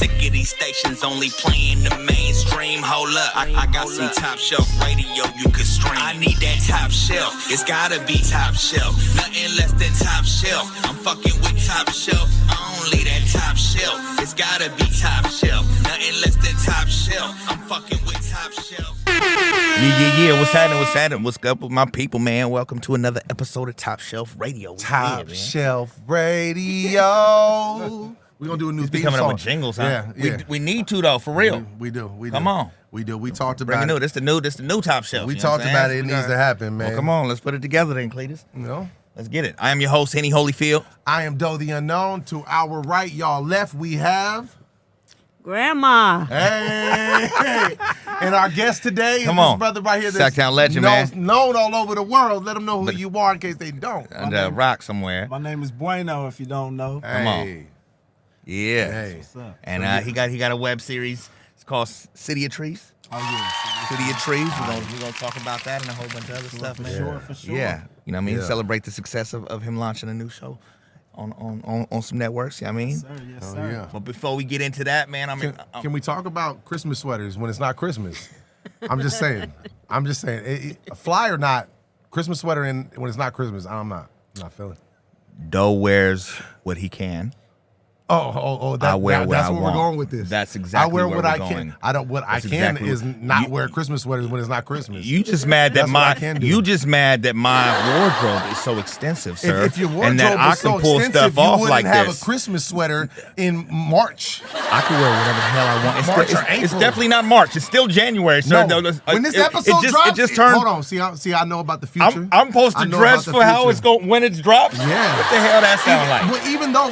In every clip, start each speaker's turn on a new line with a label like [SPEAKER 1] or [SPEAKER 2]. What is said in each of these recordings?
[SPEAKER 1] sick of these stations only playing the mainstream. Hold up, I got some top shelf radio you could stream. I need that top shelf, it's gotta be top shelf. Nothing less than top shelf. I'm fucking with top shelf, only that top shelf. It's gotta be top shelf. Nothing less than top shelf. I'm fucking with top shelf.
[SPEAKER 2] Yeah. What's happening? What's up with my people, man? Welcome to another episode of Top Shelf Radio.
[SPEAKER 3] Top Shelf Radio. We're going to do a new theme
[SPEAKER 2] coming
[SPEAKER 3] song.
[SPEAKER 2] up with jingles, huh?
[SPEAKER 3] Yeah.
[SPEAKER 2] We need to, though, for real.
[SPEAKER 3] We do.
[SPEAKER 2] Come on.
[SPEAKER 3] We do. We talked about
[SPEAKER 2] Bring it
[SPEAKER 3] it.
[SPEAKER 2] new. This the new Top Shelf.
[SPEAKER 3] We
[SPEAKER 2] you know
[SPEAKER 3] talked
[SPEAKER 2] what I'm
[SPEAKER 3] about
[SPEAKER 2] saying?
[SPEAKER 3] it. It needs to happen, man.
[SPEAKER 2] Well, come on. Let's put it together then, Cletus.
[SPEAKER 3] You know?
[SPEAKER 2] Let's get it. I am your host, Henny Holyfield.
[SPEAKER 3] I am Doe the Unknown. To our right, y'all left, we have...
[SPEAKER 4] Grandma.
[SPEAKER 3] Hey. And our guest today is
[SPEAKER 2] Come
[SPEAKER 3] this
[SPEAKER 2] on.
[SPEAKER 3] brother right here.
[SPEAKER 2] Sacktown legend, man.
[SPEAKER 3] Known all over the world. Let them know who you are in case they don't.
[SPEAKER 2] Under a rock somewhere.
[SPEAKER 5] My name is Bueno, if you don't know.
[SPEAKER 2] Come on.
[SPEAKER 3] Hey.
[SPEAKER 2] Yeah.
[SPEAKER 3] Hey.
[SPEAKER 5] What's up?
[SPEAKER 2] And he got a web series. It's called City of Trees.
[SPEAKER 5] Oh, yeah.
[SPEAKER 2] City of Trees. We're gonna talk about that and a whole bunch of other stuff, man.
[SPEAKER 5] For sure.
[SPEAKER 2] Yeah. You know what I mean?
[SPEAKER 3] Yeah.
[SPEAKER 2] Celebrate the success of him launching a new show on some networks, you know what I mean?
[SPEAKER 5] Yes, sir. Yes,
[SPEAKER 3] Oh,
[SPEAKER 5] sir.
[SPEAKER 3] yeah.
[SPEAKER 2] But before we get into that, man,
[SPEAKER 3] Can we talk about Christmas sweaters when it's not Christmas? I'm just saying. Fly or not, Christmas sweater when it's not Christmas, I'm not feeling.
[SPEAKER 2] Doe wears what he can.
[SPEAKER 3] That's
[SPEAKER 2] wear what
[SPEAKER 3] that's
[SPEAKER 2] I
[SPEAKER 3] where
[SPEAKER 2] want.
[SPEAKER 3] we're going with this.
[SPEAKER 2] That's exactly
[SPEAKER 3] I wear
[SPEAKER 2] where
[SPEAKER 3] what
[SPEAKER 2] we're
[SPEAKER 3] I
[SPEAKER 2] going.
[SPEAKER 3] can. I don't. What
[SPEAKER 2] That's
[SPEAKER 3] I can
[SPEAKER 2] exactly
[SPEAKER 3] is
[SPEAKER 2] what-
[SPEAKER 3] not
[SPEAKER 2] you-
[SPEAKER 3] wear Christmas sweaters when it's not Christmas.
[SPEAKER 2] You just mad that
[SPEAKER 3] That's what I can do.
[SPEAKER 2] you just mad that my wardrobe is so extensive, sir.
[SPEAKER 3] If your wardrobe
[SPEAKER 2] and that I
[SPEAKER 3] was
[SPEAKER 2] can
[SPEAKER 3] so
[SPEAKER 2] pull
[SPEAKER 3] extensive,
[SPEAKER 2] stuff
[SPEAKER 3] you
[SPEAKER 2] off
[SPEAKER 3] wouldn't
[SPEAKER 2] like
[SPEAKER 3] have
[SPEAKER 2] this.
[SPEAKER 3] a Christmas sweater in March.
[SPEAKER 2] I can wear whatever the hell I want.
[SPEAKER 3] March or
[SPEAKER 2] It's
[SPEAKER 3] April.
[SPEAKER 2] definitely not March. It's still January, sir.
[SPEAKER 3] No. When this episode
[SPEAKER 2] drops,
[SPEAKER 3] drops,
[SPEAKER 2] it just turned.
[SPEAKER 3] hold on. See, I know about the future.
[SPEAKER 2] I'm supposed
[SPEAKER 3] I
[SPEAKER 2] to
[SPEAKER 3] know
[SPEAKER 2] dress
[SPEAKER 3] about the
[SPEAKER 2] for how
[SPEAKER 3] future.
[SPEAKER 2] it's going when it drops.
[SPEAKER 3] Yeah.
[SPEAKER 2] What the hell that sound like?
[SPEAKER 3] Well, even though,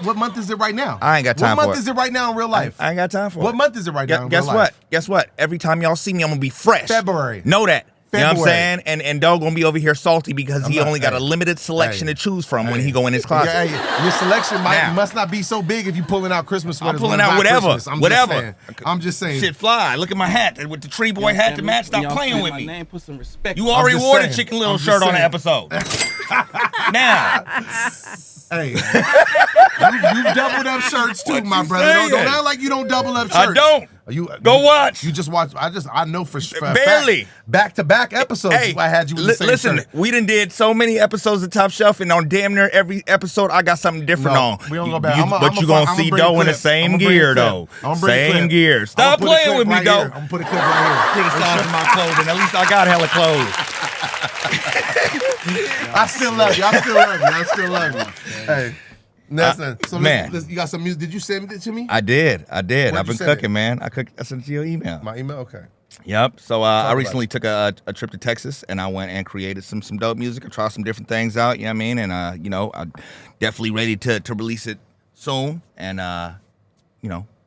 [SPEAKER 3] what month is it right now?
[SPEAKER 2] I ain't got time
[SPEAKER 3] What
[SPEAKER 2] for
[SPEAKER 3] month
[SPEAKER 2] it.
[SPEAKER 3] is it right now in real life?
[SPEAKER 2] I ain't got time for it.
[SPEAKER 3] What month is it right now in
[SPEAKER 2] Guess
[SPEAKER 3] real
[SPEAKER 2] what?
[SPEAKER 3] life?
[SPEAKER 2] Guess what? Every time y'all see me, I'm gonna be fresh.
[SPEAKER 3] February.
[SPEAKER 2] Know that. You know what I'm
[SPEAKER 3] February.
[SPEAKER 2] saying? And Doug gonna be over here salty because he only got a limited selection
[SPEAKER 3] Hey.
[SPEAKER 2] to choose from when he go in his closet.
[SPEAKER 3] Yeah, hey, your selection
[SPEAKER 2] Now.
[SPEAKER 3] must not be so big if you pulling out Christmas sweaters.
[SPEAKER 2] pulling
[SPEAKER 3] when it's
[SPEAKER 2] out
[SPEAKER 3] not
[SPEAKER 2] whatever.
[SPEAKER 3] Christmas.
[SPEAKER 2] Whatever.
[SPEAKER 3] I'm just saying.
[SPEAKER 2] Shit fly. Look at my hat with the tree boy hat to match. Stop playing with me.
[SPEAKER 5] Name, put some respect.
[SPEAKER 2] You already
[SPEAKER 3] just
[SPEAKER 2] wore the
[SPEAKER 3] saying.
[SPEAKER 2] Chicken Little
[SPEAKER 3] I'm just
[SPEAKER 2] shirt on the
[SPEAKER 3] saying.
[SPEAKER 2] episode. Now,
[SPEAKER 3] Hey, you doubled up shirts too,
[SPEAKER 2] What
[SPEAKER 3] my
[SPEAKER 2] you
[SPEAKER 3] brother. Don't
[SPEAKER 2] saying?
[SPEAKER 3] act like you don't double up
[SPEAKER 2] I
[SPEAKER 3] shirts.
[SPEAKER 2] don't.
[SPEAKER 3] You
[SPEAKER 2] Go watch.
[SPEAKER 3] You just watch. I know for a
[SPEAKER 2] Barely.
[SPEAKER 3] back-to-back episodes.
[SPEAKER 2] Hey,
[SPEAKER 3] I had you in the same
[SPEAKER 2] listen,
[SPEAKER 3] shirt.
[SPEAKER 2] we done did so many episodes of Top Shelf, and on damn near every episode, I got something different
[SPEAKER 3] No,
[SPEAKER 2] on.
[SPEAKER 3] we don't go back.
[SPEAKER 2] But you gonna see Doe in the same gear, though. Same gear. Stop playing with me, Doe.
[SPEAKER 3] I'm gonna put a clip right here.
[SPEAKER 2] Criticizing my clothing. At least I got hella clothes.
[SPEAKER 3] I still love you. I still love you. Hey. Listen, so
[SPEAKER 2] man.
[SPEAKER 3] listen, you got some music. Did you send it to me?
[SPEAKER 2] I did.
[SPEAKER 3] Where'd
[SPEAKER 2] I've
[SPEAKER 3] you
[SPEAKER 2] been
[SPEAKER 3] send it?
[SPEAKER 2] cooking, man. I sent it to your email.
[SPEAKER 3] My email? Okay.
[SPEAKER 2] Yep. So I
[SPEAKER 3] about
[SPEAKER 2] recently took a trip to Texas, and I went and created some dope music. I tried some different things out. You know what I mean? And I'm definitely ready to release it soon. And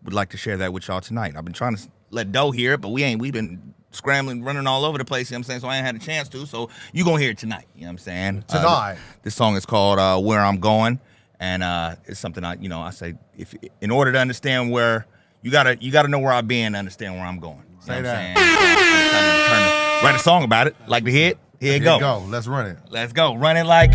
[SPEAKER 2] would like to share that with y'all tonight. I've been trying to let Doe hear it, but we've been scrambling, running all over the place. You know what I'm saying? So I ain't had a chance to. So you gonna hear it tonight. You know what I'm saying?
[SPEAKER 3] Tonight.
[SPEAKER 2] This song is called "Where I'm Going," and it's something I say if in order to understand where you gotta know where I've been to understand where I'm going. You know what I'm saying? So I'm trying to write a song about it. Like the hit? Here you go.
[SPEAKER 3] Let's run it.
[SPEAKER 2] Let's go. Run it like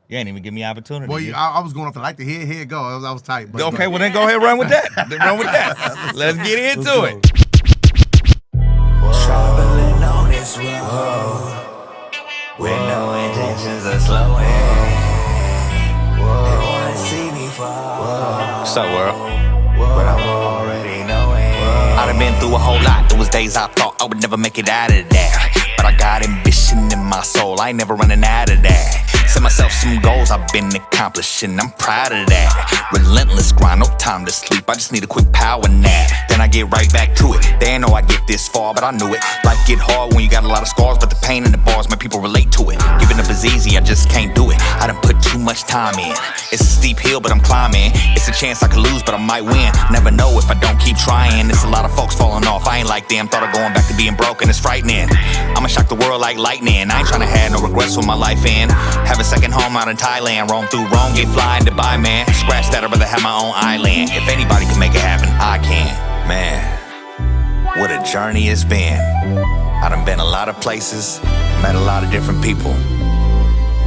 [SPEAKER 2] You ain't even give me opportunity.
[SPEAKER 3] Well, I was going off the like the here. Here it go. I was tight. But
[SPEAKER 2] Okay, well then go ahead, run with that. Run with that. Let's get into it.
[SPEAKER 1] Traveling on this road with no intentions of slowing. They wanna see me fall.
[SPEAKER 2] What's up, world?
[SPEAKER 1] But I'm already knowing. I done been through a whole lot. There was days I thought I would never make it out of that. But I got ambition in my soul. I ain't never running out of that. Set myself some goals I've been accomplishing. I'm proud of that. Relentless grind, no time to sleep. I just need a quick power nap. Then I get right back to it. They ain't know I get this far, but I knew it. Life get hard when you got a lot of scars, but the pain and the bars, my people relate to it. Giving up is easy, I just can't do it. I done put too much time in. It's a steep hill, but I'm climbing. It's a chance I could lose, but I might win. Never know if I don't keep trying. It's a lot of folks falling off. I ain't like them. Thought of going back to being broken. It's frightening. I'ma shock the world like lightning. I ain't tryna have no regrets with my life in. Have a second home out in Thailand. Roam through Rome, get fly in Dubai, man. Scratch that, I'd rather have my own island. If anybody can make it happen, I can. Man, what a journey it's been. I done been a lot of places, met a lot of different people.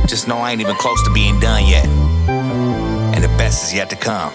[SPEAKER 1] Just know I ain't even close to being done yet. And the best is yet to come.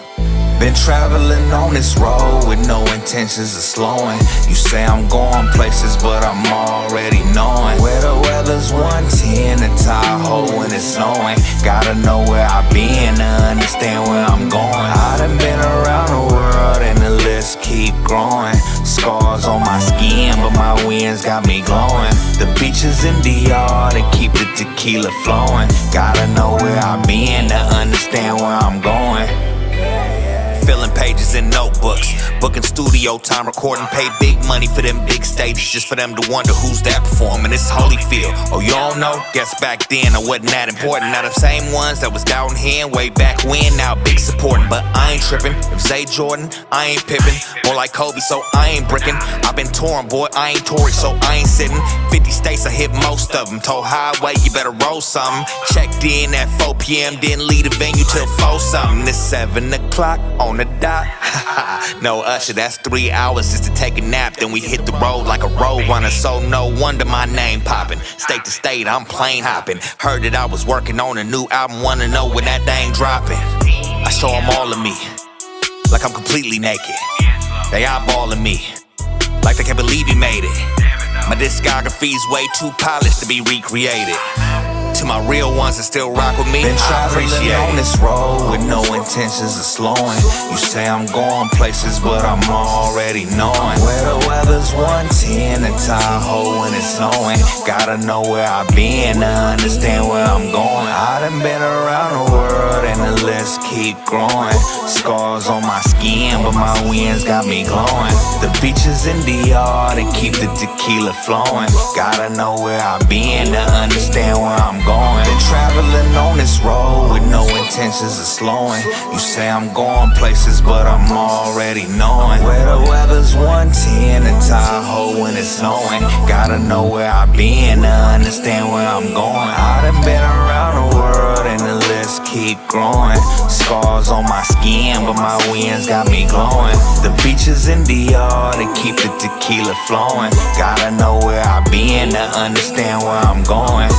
[SPEAKER 1] Been traveling on this road with no intentions of slowing. You say I'm going places, but I'm already knowing where the weather's 110 in Tahoe when it's snowing. Gotta know where I've been to understand where I'm going. I done been around the world and the list keep growing. Scars on my skin, but my wins got me glowing. The beaches in DR that keep the tequila flowing. Gotta know where I've been to understand where I'm going. Filling pages in notebooks, booking studio time, recording, pay big money for them big stages, just for them to wonder who's that performing. It's Holyfield. Oh, you don't know? Guess back then I wasn't that important. Now the same ones that was down here way back when, now big supporting. But I ain't tripping. If Zay Jordan, I ain't pippin'. More like Kobe, so I ain't brickin'. I've been touring, boy, I ain't Tory, so I ain't sitting. 50 states, I hit most of them. Told Highway, you better roll something. Checked in at 4 p.m., didn't leave the venue till 4 something. It's 7 o'clock on the dot. No Usher, that's 3 hours just to take a nap. Then we hit the road like a road runner, so no wonder my name poppin'. State to state, I'm plane hopping. Heard that I was working on a new album, wanna know when that thing dropping. I show them all of me, like I'm completely naked. They eyeballing me, like they can't believe he made it. My discography's way too polished to be recreated. To my real ones that still rock with me, been traveling on this road with no intentions of slowing. You say I'm going places, but I'm already knowing where the weather's 110 in Tahoe when it's snowing. Gotta know where I've been to understand where I'm going. I done been around the world and the list keep growing. Scars on my skin, but my wins got me glowing. The beaches in DR that keep the tequila flowing. Gotta know where I've been to understand where I'm going. Been traveling on this road with no intentions of slowing. You say I'm going places, but I'm already knowing where the weather's 110 in Tahoe when it's snowing. Gotta know where I've been to understand where I'm going. I done been around the world and the list keep growing. Scars on my skin, but my wins got me glowing. The beaches in DR that keep the tequila flowing. Gotta know where I've been to understand where I'm going.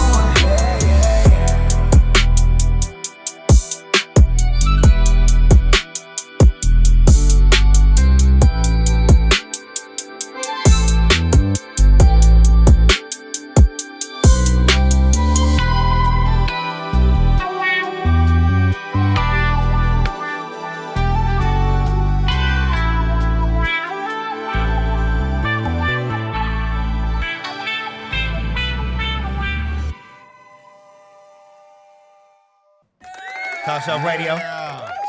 [SPEAKER 2] Top Shelf Radio.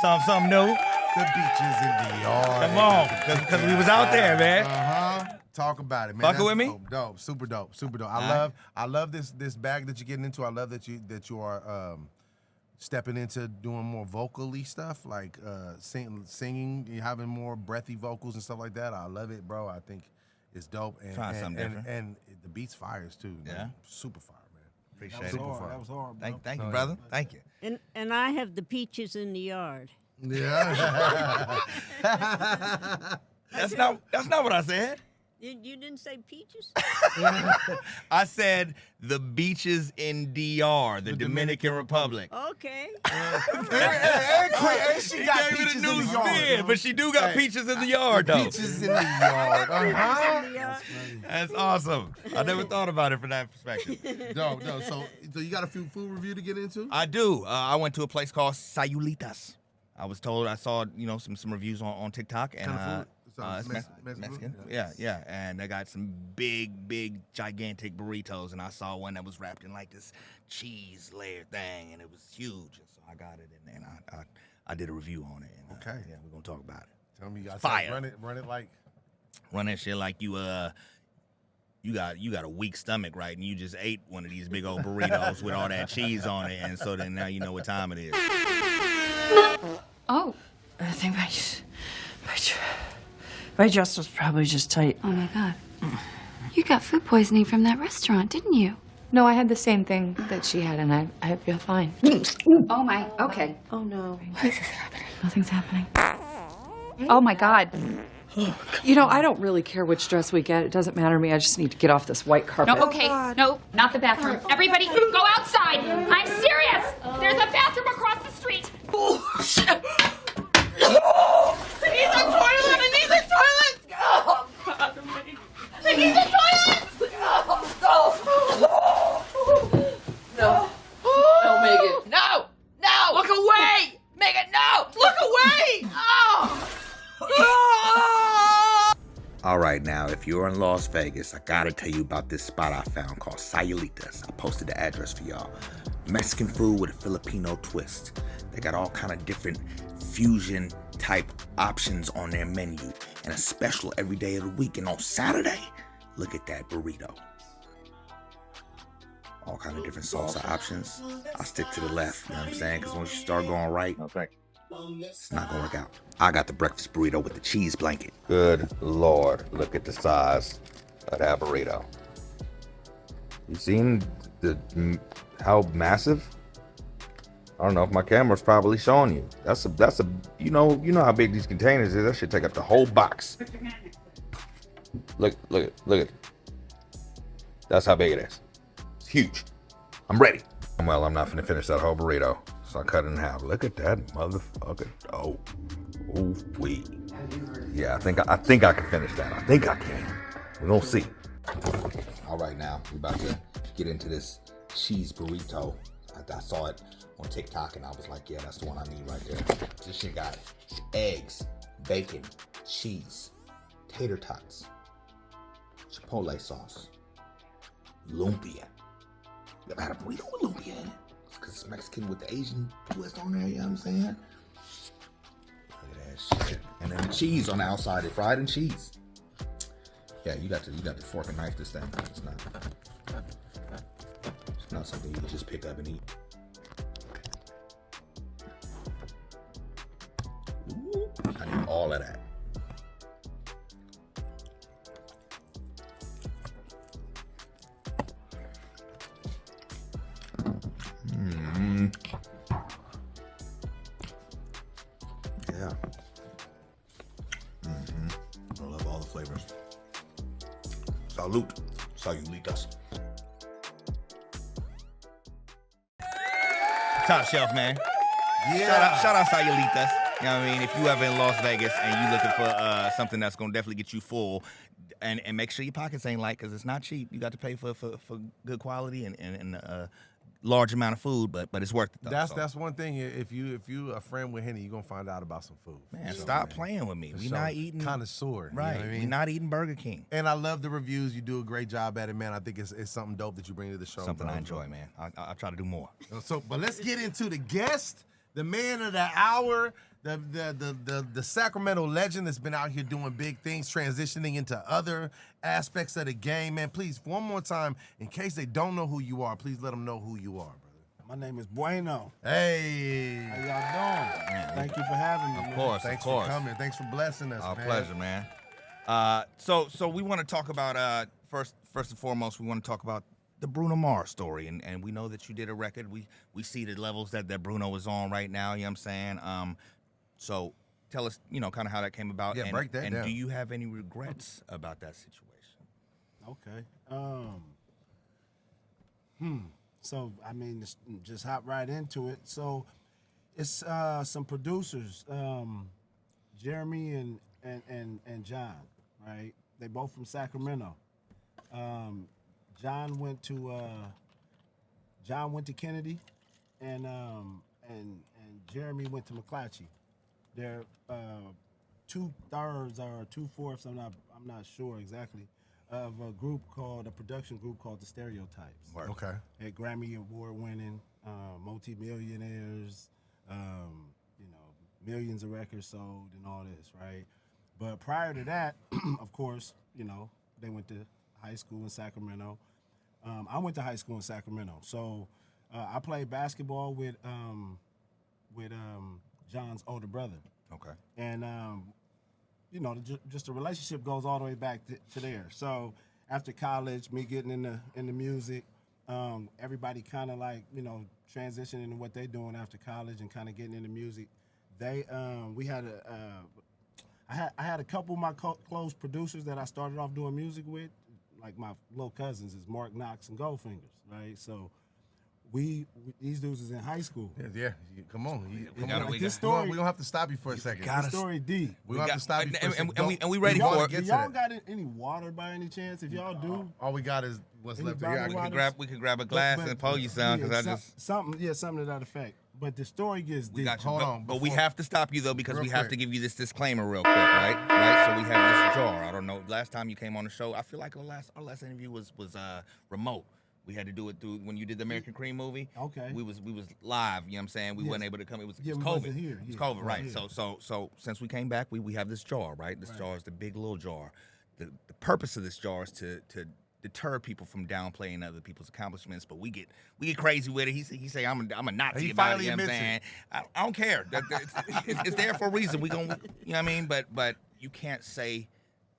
[SPEAKER 2] Something new.
[SPEAKER 3] The beaches in the yard.
[SPEAKER 2] Come on, because we was out there, man.
[SPEAKER 3] Talk about it, man.
[SPEAKER 2] Fucking with me?
[SPEAKER 3] Dope, super dope. I love this bag that you're getting into. I love that you are stepping into doing more vocally stuff, like singing, having more breathy vocals and stuff like that. I love it, bro. I think it's dope. And,
[SPEAKER 2] Trying something different.
[SPEAKER 3] And the beats fires too. Man.
[SPEAKER 2] Yeah.
[SPEAKER 3] Super fire, man.
[SPEAKER 2] Appreciate
[SPEAKER 5] That
[SPEAKER 2] it.
[SPEAKER 5] was hard, bro.
[SPEAKER 2] Thank you, brother. Thank you.
[SPEAKER 4] And I have the peaches in the yard.
[SPEAKER 3] Yeah.
[SPEAKER 2] That's not what I said.
[SPEAKER 4] You didn't say peaches?
[SPEAKER 2] I said the beaches in DR, the Dominican Republic.
[SPEAKER 4] Okay.
[SPEAKER 3] And she got peaches in the yard.
[SPEAKER 2] But she do got peaches in the yard, though.
[SPEAKER 3] Peaches in the yard.
[SPEAKER 2] That's awesome. I never thought about it from that perspective.
[SPEAKER 3] No. So you got a few food review to get into?
[SPEAKER 2] I do. I went to a place called Sayulitas. I was told I saw some reviews on TikTok and
[SPEAKER 3] Kind of food?
[SPEAKER 2] it's Mexican. Yeah. And they got some big, gigantic burritos, and I saw one that was wrapped in like this cheese layer thing, and it was huge. And so I got it, and I did a review on it. And,
[SPEAKER 3] okay.
[SPEAKER 2] Yeah, we're gonna talk about it.
[SPEAKER 3] Tell me you got
[SPEAKER 2] fire.
[SPEAKER 3] Run it like.
[SPEAKER 2] Run that shit like you got a weak stomach, right? And you just ate one of these big old burritos with all that cheese on it, and so then now you know what time it is.
[SPEAKER 6] Oh, I think my dress was probably just tight.
[SPEAKER 7] Oh my God. You got food poisoning from that restaurant, didn't you?
[SPEAKER 8] No, I had the same thing that she had, and I feel fine.
[SPEAKER 7] Oh my, okay.
[SPEAKER 6] Oh no.
[SPEAKER 8] What is happening? Nothing's happening. Oh my God.
[SPEAKER 6] You know, I don't really care which dress we get. It doesn't matter to me. I just need to get off this white carpet.
[SPEAKER 7] No, okay. No, not the bathroom. Everybody, go outside. I'm serious. There's a bathroom across the street.
[SPEAKER 2] All right, now, if you're in Las Vegas, I gotta tell you about this spot I found called Sayulitas. I posted the address for y'all. Mexican food with a Filipino twist. They got all kind of different fusion type options on their menu, and a special every day of the week. And on Saturday, look at that burrito. All kind of different salsa options. I'll stick to the left, you know what I'm saying? Because once you start going right, it's not gonna work out. I got the breakfast burrito with the cheese blanket. Good Lord, look at the size of that burrito. You seen how massive? I don't know if my camera's probably showing you. That's a you know how big these containers is. That should take up the whole box. Look at it. That's how big it is. It's huge. I'm ready. Well, I'm not finna finish that whole burrito, so I cut it in half. Look at that motherfucker. Oh, wee. Yeah, I think I can finish that. I think I can. We're gonna see. All right, now we're about to get into this cheese burrito. I saw it on TikTok and I was like, yeah, that's the one I need right there. This shit got eggs, bacon, cheese, tater tots, chipotle sauce, lumpia. You ever had a burrito with lumpia in it? Because it's Mexican with the Asian twist on there, you know what I'm saying? Look at that shit. And then the cheese on the outside, they fried in cheese. Yeah, you got to fork and knife this thing. It's not something you can just pick up and eat. Ooh, I need all of that. Yeah. I love all the flavors. Salud. Sayulitas. Top shelf, man.
[SPEAKER 3] Yeah.
[SPEAKER 2] Shout out Sayulitas. You know what I mean? If you ever in Las Vegas and you looking for something that's gonna definitely get you full, and make sure your pockets ain't light, because it's not cheap. You got to pay for good quality and large amount of food, but it's worth it though.
[SPEAKER 3] That's one thing. If you a friend with Henny, you're gonna find out about some food.
[SPEAKER 2] Man, stop playing with me. We not eating
[SPEAKER 3] connoisseur,
[SPEAKER 2] right?
[SPEAKER 3] You know what I mean?
[SPEAKER 2] We not eating Burger King.
[SPEAKER 3] And I love the reviews. You do a great job at it, man. I think it's something dope that you bring to the show.
[SPEAKER 2] Something I enjoy, man. I try to do more.
[SPEAKER 3] So, but let's get into the guest, the man of the hour, the Sacramento legend that's been out here doing big things, transitioning into other aspects of the game, man. Please, one more time, in case they don't know who you are, please let them know who you are, brother.
[SPEAKER 5] My name is Bueno.
[SPEAKER 3] Hey.
[SPEAKER 5] How y'all doing?
[SPEAKER 2] Man,
[SPEAKER 5] Thank you for having me.
[SPEAKER 2] Of
[SPEAKER 5] man.
[SPEAKER 2] course,
[SPEAKER 3] Thanks
[SPEAKER 2] of course.
[SPEAKER 3] for coming. Thanks for blessing us,
[SPEAKER 2] Our
[SPEAKER 3] man.
[SPEAKER 2] pleasure, man. So we want to talk about first and foremost, we want to talk about the Bruno Mars story, and we know that you did a record. We see the levels that Bruno is on right now. You know what I'm saying? So tell us, kind of how that came about.
[SPEAKER 3] Yeah, break that
[SPEAKER 2] and
[SPEAKER 3] down.
[SPEAKER 2] do you have any regrets about that situation?
[SPEAKER 5] Okay. So I mean, just hop right into it. So it's some producers, Jeremy and John, right? They both from Sacramento. John went to Kennedy, and Jeremy went to McClatchy. They're 2/3 or 2/4. I'm not sure exactly. Of a production group called the Stereotypes.
[SPEAKER 3] Okay.
[SPEAKER 5] At Grammy Award winning, multi-millionaires, millions of records sold and all this, right? But prior to that, of course, they went to high school in Sacramento. I went to high school in Sacramento. So I played basketball with John's older brother.
[SPEAKER 2] Okay.
[SPEAKER 5] And just the relationship goes all the way back to there. So after college, me getting into music, everybody kind of like transitioning into what they're doing after college and kind of getting into music. I had a couple of my close producers that I started off doing music with, like my little cousins is Mark Knox and Goldfingers, right? So these dudes is in high school.
[SPEAKER 3] Yeah. Come on.
[SPEAKER 2] We
[SPEAKER 3] don't have to stop you for a second.
[SPEAKER 5] This story deep.
[SPEAKER 3] We don't have to stop you for a second.
[SPEAKER 2] And we ready for it.
[SPEAKER 5] Do y'all got any water by any chance? If y'all do,
[SPEAKER 3] all we got is what's
[SPEAKER 5] Any
[SPEAKER 3] left
[SPEAKER 5] bottled
[SPEAKER 3] here.
[SPEAKER 5] water?
[SPEAKER 2] We could grab a glass and pour you some, because
[SPEAKER 5] something to that effect. but the story gets
[SPEAKER 2] We
[SPEAKER 5] deep.
[SPEAKER 2] got you.
[SPEAKER 3] Hold
[SPEAKER 2] but,
[SPEAKER 3] on,
[SPEAKER 2] but we
[SPEAKER 3] before-
[SPEAKER 2] have to stop you though because
[SPEAKER 3] Real
[SPEAKER 2] we have
[SPEAKER 3] quick.
[SPEAKER 2] to give you this disclaimer real quick, right? Right. So we have this jar. I don't know. Last time you came on the show, I feel like our last interview was remote. We had to do it through when you did the American Cream movie.
[SPEAKER 5] Okay.
[SPEAKER 2] We was live. You know what I'm saying? We
[SPEAKER 5] Yes.
[SPEAKER 2] weren't able to come. It was
[SPEAKER 5] Yeah, we
[SPEAKER 2] COVID.
[SPEAKER 5] wasn't here.
[SPEAKER 2] It's
[SPEAKER 5] Yeah.
[SPEAKER 2] COVID, right?
[SPEAKER 5] Yeah.
[SPEAKER 2] So since we came back, we have this jar, right? This jar is the big little jar. The purpose of this jar is to deter people from downplaying other people's accomplishments, but we get crazy with it. He say I'm a Nazi
[SPEAKER 3] He
[SPEAKER 2] about it.
[SPEAKER 3] finally
[SPEAKER 2] You know what I'm
[SPEAKER 3] admits
[SPEAKER 2] saying? I don't care. It's there for a reason. We gonna, you know what I mean? But you can't say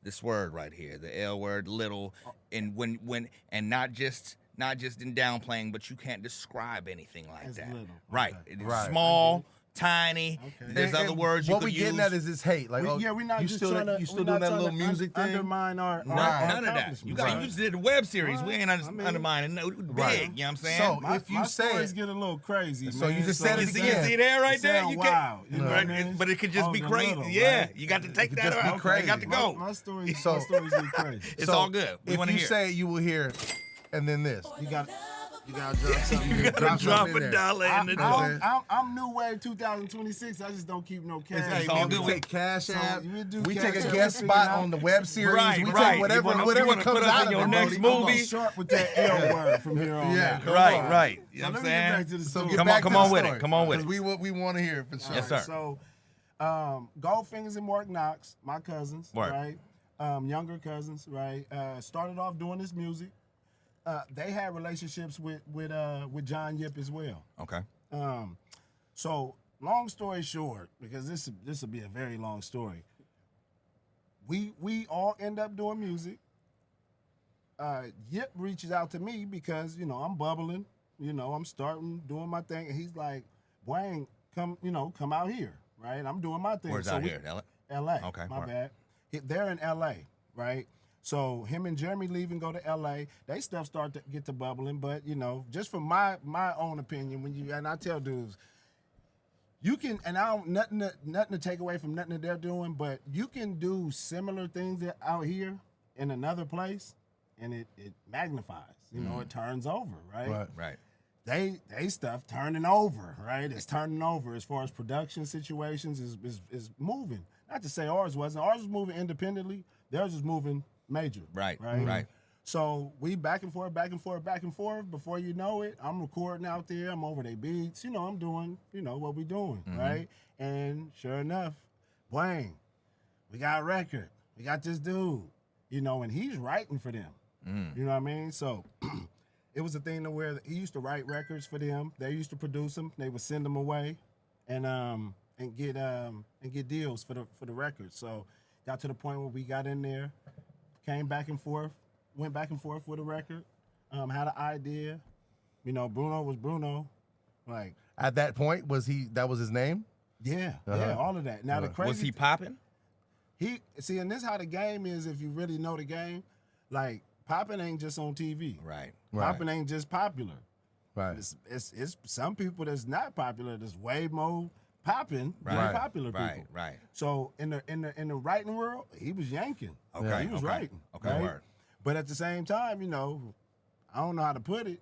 [SPEAKER 2] this word right here, the L word, little, and when and not just in downplaying, but you can't describe anything like
[SPEAKER 5] As
[SPEAKER 2] that.
[SPEAKER 5] little.
[SPEAKER 2] Right?
[SPEAKER 5] Okay.
[SPEAKER 2] It's
[SPEAKER 3] Right.
[SPEAKER 2] small, tiny.
[SPEAKER 5] Okay.
[SPEAKER 2] There's other words you
[SPEAKER 3] What
[SPEAKER 2] could
[SPEAKER 3] we
[SPEAKER 2] use.
[SPEAKER 3] getting at is this hate. Like,
[SPEAKER 5] We're not
[SPEAKER 3] you
[SPEAKER 5] just
[SPEAKER 3] still
[SPEAKER 5] trying to.
[SPEAKER 3] you still
[SPEAKER 5] we're
[SPEAKER 3] doing
[SPEAKER 5] not
[SPEAKER 3] that little
[SPEAKER 5] trying to
[SPEAKER 3] music thing?
[SPEAKER 5] undermine our
[SPEAKER 2] None of that.
[SPEAKER 5] accomplishments.
[SPEAKER 2] You just did a web series. We ain't undermining no big.
[SPEAKER 3] Right.
[SPEAKER 2] You know what I'm saying?
[SPEAKER 3] So,
[SPEAKER 5] My,
[SPEAKER 3] if you
[SPEAKER 5] my
[SPEAKER 3] say
[SPEAKER 5] stories
[SPEAKER 3] it-
[SPEAKER 5] get a little crazy.
[SPEAKER 3] So
[SPEAKER 5] man.
[SPEAKER 3] you just said it
[SPEAKER 2] you see,
[SPEAKER 3] again.
[SPEAKER 2] you see there right
[SPEAKER 5] It
[SPEAKER 2] there?
[SPEAKER 5] sound
[SPEAKER 2] You
[SPEAKER 5] wild,
[SPEAKER 2] can't,
[SPEAKER 5] you know
[SPEAKER 2] right,
[SPEAKER 5] what I mean?
[SPEAKER 2] but it could just
[SPEAKER 5] Oh,
[SPEAKER 2] be
[SPEAKER 5] the
[SPEAKER 2] crazy.
[SPEAKER 5] little,
[SPEAKER 2] Yeah,
[SPEAKER 5] right?
[SPEAKER 2] you got to take
[SPEAKER 3] could
[SPEAKER 2] that
[SPEAKER 3] just be
[SPEAKER 2] out. You
[SPEAKER 3] crazy.
[SPEAKER 2] got to go.
[SPEAKER 5] My stories,
[SPEAKER 3] So-
[SPEAKER 5] my stories get crazy.
[SPEAKER 2] It's
[SPEAKER 3] So,
[SPEAKER 2] all good. We
[SPEAKER 3] If
[SPEAKER 2] want to
[SPEAKER 3] you
[SPEAKER 2] hear.
[SPEAKER 3] say it, you will hear, and then this.
[SPEAKER 5] You got to drop something.
[SPEAKER 2] You gotta drop
[SPEAKER 3] something
[SPEAKER 2] a
[SPEAKER 3] in there.
[SPEAKER 2] dollar in the
[SPEAKER 3] I-
[SPEAKER 2] jar.
[SPEAKER 5] I'm new wave 2026. I just don't keep no cash.
[SPEAKER 3] Hey,
[SPEAKER 2] all
[SPEAKER 3] man,
[SPEAKER 2] good
[SPEAKER 3] we
[SPEAKER 2] with
[SPEAKER 3] take Cash
[SPEAKER 5] So,
[SPEAKER 3] App.
[SPEAKER 5] we do
[SPEAKER 3] We
[SPEAKER 5] Cash
[SPEAKER 3] take a
[SPEAKER 5] App,
[SPEAKER 3] guest
[SPEAKER 5] we
[SPEAKER 3] spot
[SPEAKER 5] figure it
[SPEAKER 3] on the web series.
[SPEAKER 2] Right,
[SPEAKER 3] we
[SPEAKER 2] right.
[SPEAKER 3] take whatever
[SPEAKER 2] You wanna
[SPEAKER 3] comes
[SPEAKER 2] put us
[SPEAKER 3] out
[SPEAKER 2] in
[SPEAKER 3] of
[SPEAKER 2] your
[SPEAKER 3] it,
[SPEAKER 2] next
[SPEAKER 3] Brody.
[SPEAKER 5] I'm
[SPEAKER 2] movie?
[SPEAKER 5] gonna short with that L word from here on
[SPEAKER 3] Yeah,
[SPEAKER 5] out.
[SPEAKER 3] come
[SPEAKER 2] Right,
[SPEAKER 3] on.
[SPEAKER 2] right. You
[SPEAKER 5] So
[SPEAKER 2] know what I'm
[SPEAKER 5] let me get back
[SPEAKER 2] saying?
[SPEAKER 5] to the
[SPEAKER 3] So
[SPEAKER 5] story.
[SPEAKER 3] get
[SPEAKER 2] Come
[SPEAKER 3] back
[SPEAKER 2] on,
[SPEAKER 3] to
[SPEAKER 2] come
[SPEAKER 3] the
[SPEAKER 2] on with
[SPEAKER 3] story,
[SPEAKER 2] it. Come on with
[SPEAKER 3] 'cause
[SPEAKER 2] it.
[SPEAKER 3] we want to hear it for sure.
[SPEAKER 2] Yes, sir.
[SPEAKER 5] So, Goldfingers and Mark Knox, my cousins,
[SPEAKER 2] Word.
[SPEAKER 5] right? Younger cousins, right? Started off doing this music. They had relationships with John Yip as well.
[SPEAKER 2] Okay.
[SPEAKER 5] So long story short, because this will be a very long story. We all end up doing music. Yip reaches out to me because I'm bubbling, I'm starting doing my thing, and he's like, Wayne, come out here, right? I'm doing my thing.
[SPEAKER 2] Where's
[SPEAKER 5] So
[SPEAKER 2] out here? LA?
[SPEAKER 5] L.A.
[SPEAKER 2] Okay,
[SPEAKER 5] my
[SPEAKER 2] alright.
[SPEAKER 5] bad. They're in L.A., right? So him and Jeremy leave and go to L.A. They stuff start to get to bubbling, but just from my own opinion, and I tell dudes, you can, and I don't nothing to take away from nothing that they're doing, but you can do similar things out here in another place, and it magnifies. It turns over, right?
[SPEAKER 2] Right.
[SPEAKER 5] They stuff turning over, right? It's turning over as far as production situations is moving. Not to say ours wasn't. Ours was moving independently. Theirs was moving major.
[SPEAKER 2] Right.
[SPEAKER 5] Right.
[SPEAKER 2] Right.
[SPEAKER 5] So we back and forth. Before you know it, I'm recording out there. I'm over their beats. I'm doing, what we doing, right? And sure enough, Wayne, we got a record. We got this dude, and he's writing for them. You know what I mean? So it was a thing to where he used to write records for them. They used to produce them. They would send them away, and get deals for the records. So got to the point where we got in there, came back and forth, went back and forth with a record, had an idea. Bruno was Bruno. Like,
[SPEAKER 3] At that point, that was his name?
[SPEAKER 5] yeah, all of that. Now the crazy
[SPEAKER 2] Was he popping?
[SPEAKER 5] and this how the game is. If you really know the game, like popping ain't just on TV.
[SPEAKER 2] Right.
[SPEAKER 5] Popping ain't just popular.
[SPEAKER 3] Right.
[SPEAKER 5] It's some people that's not popular that's way more popping than
[SPEAKER 2] Right.
[SPEAKER 5] popular people.
[SPEAKER 2] Right. Right.
[SPEAKER 5] So in the writing world, he was yanking.
[SPEAKER 2] Okay.
[SPEAKER 5] He was
[SPEAKER 2] okay.
[SPEAKER 5] writing.
[SPEAKER 2] Okay.
[SPEAKER 5] right?
[SPEAKER 2] Word.
[SPEAKER 5] But at the same time, I don't know how to put it.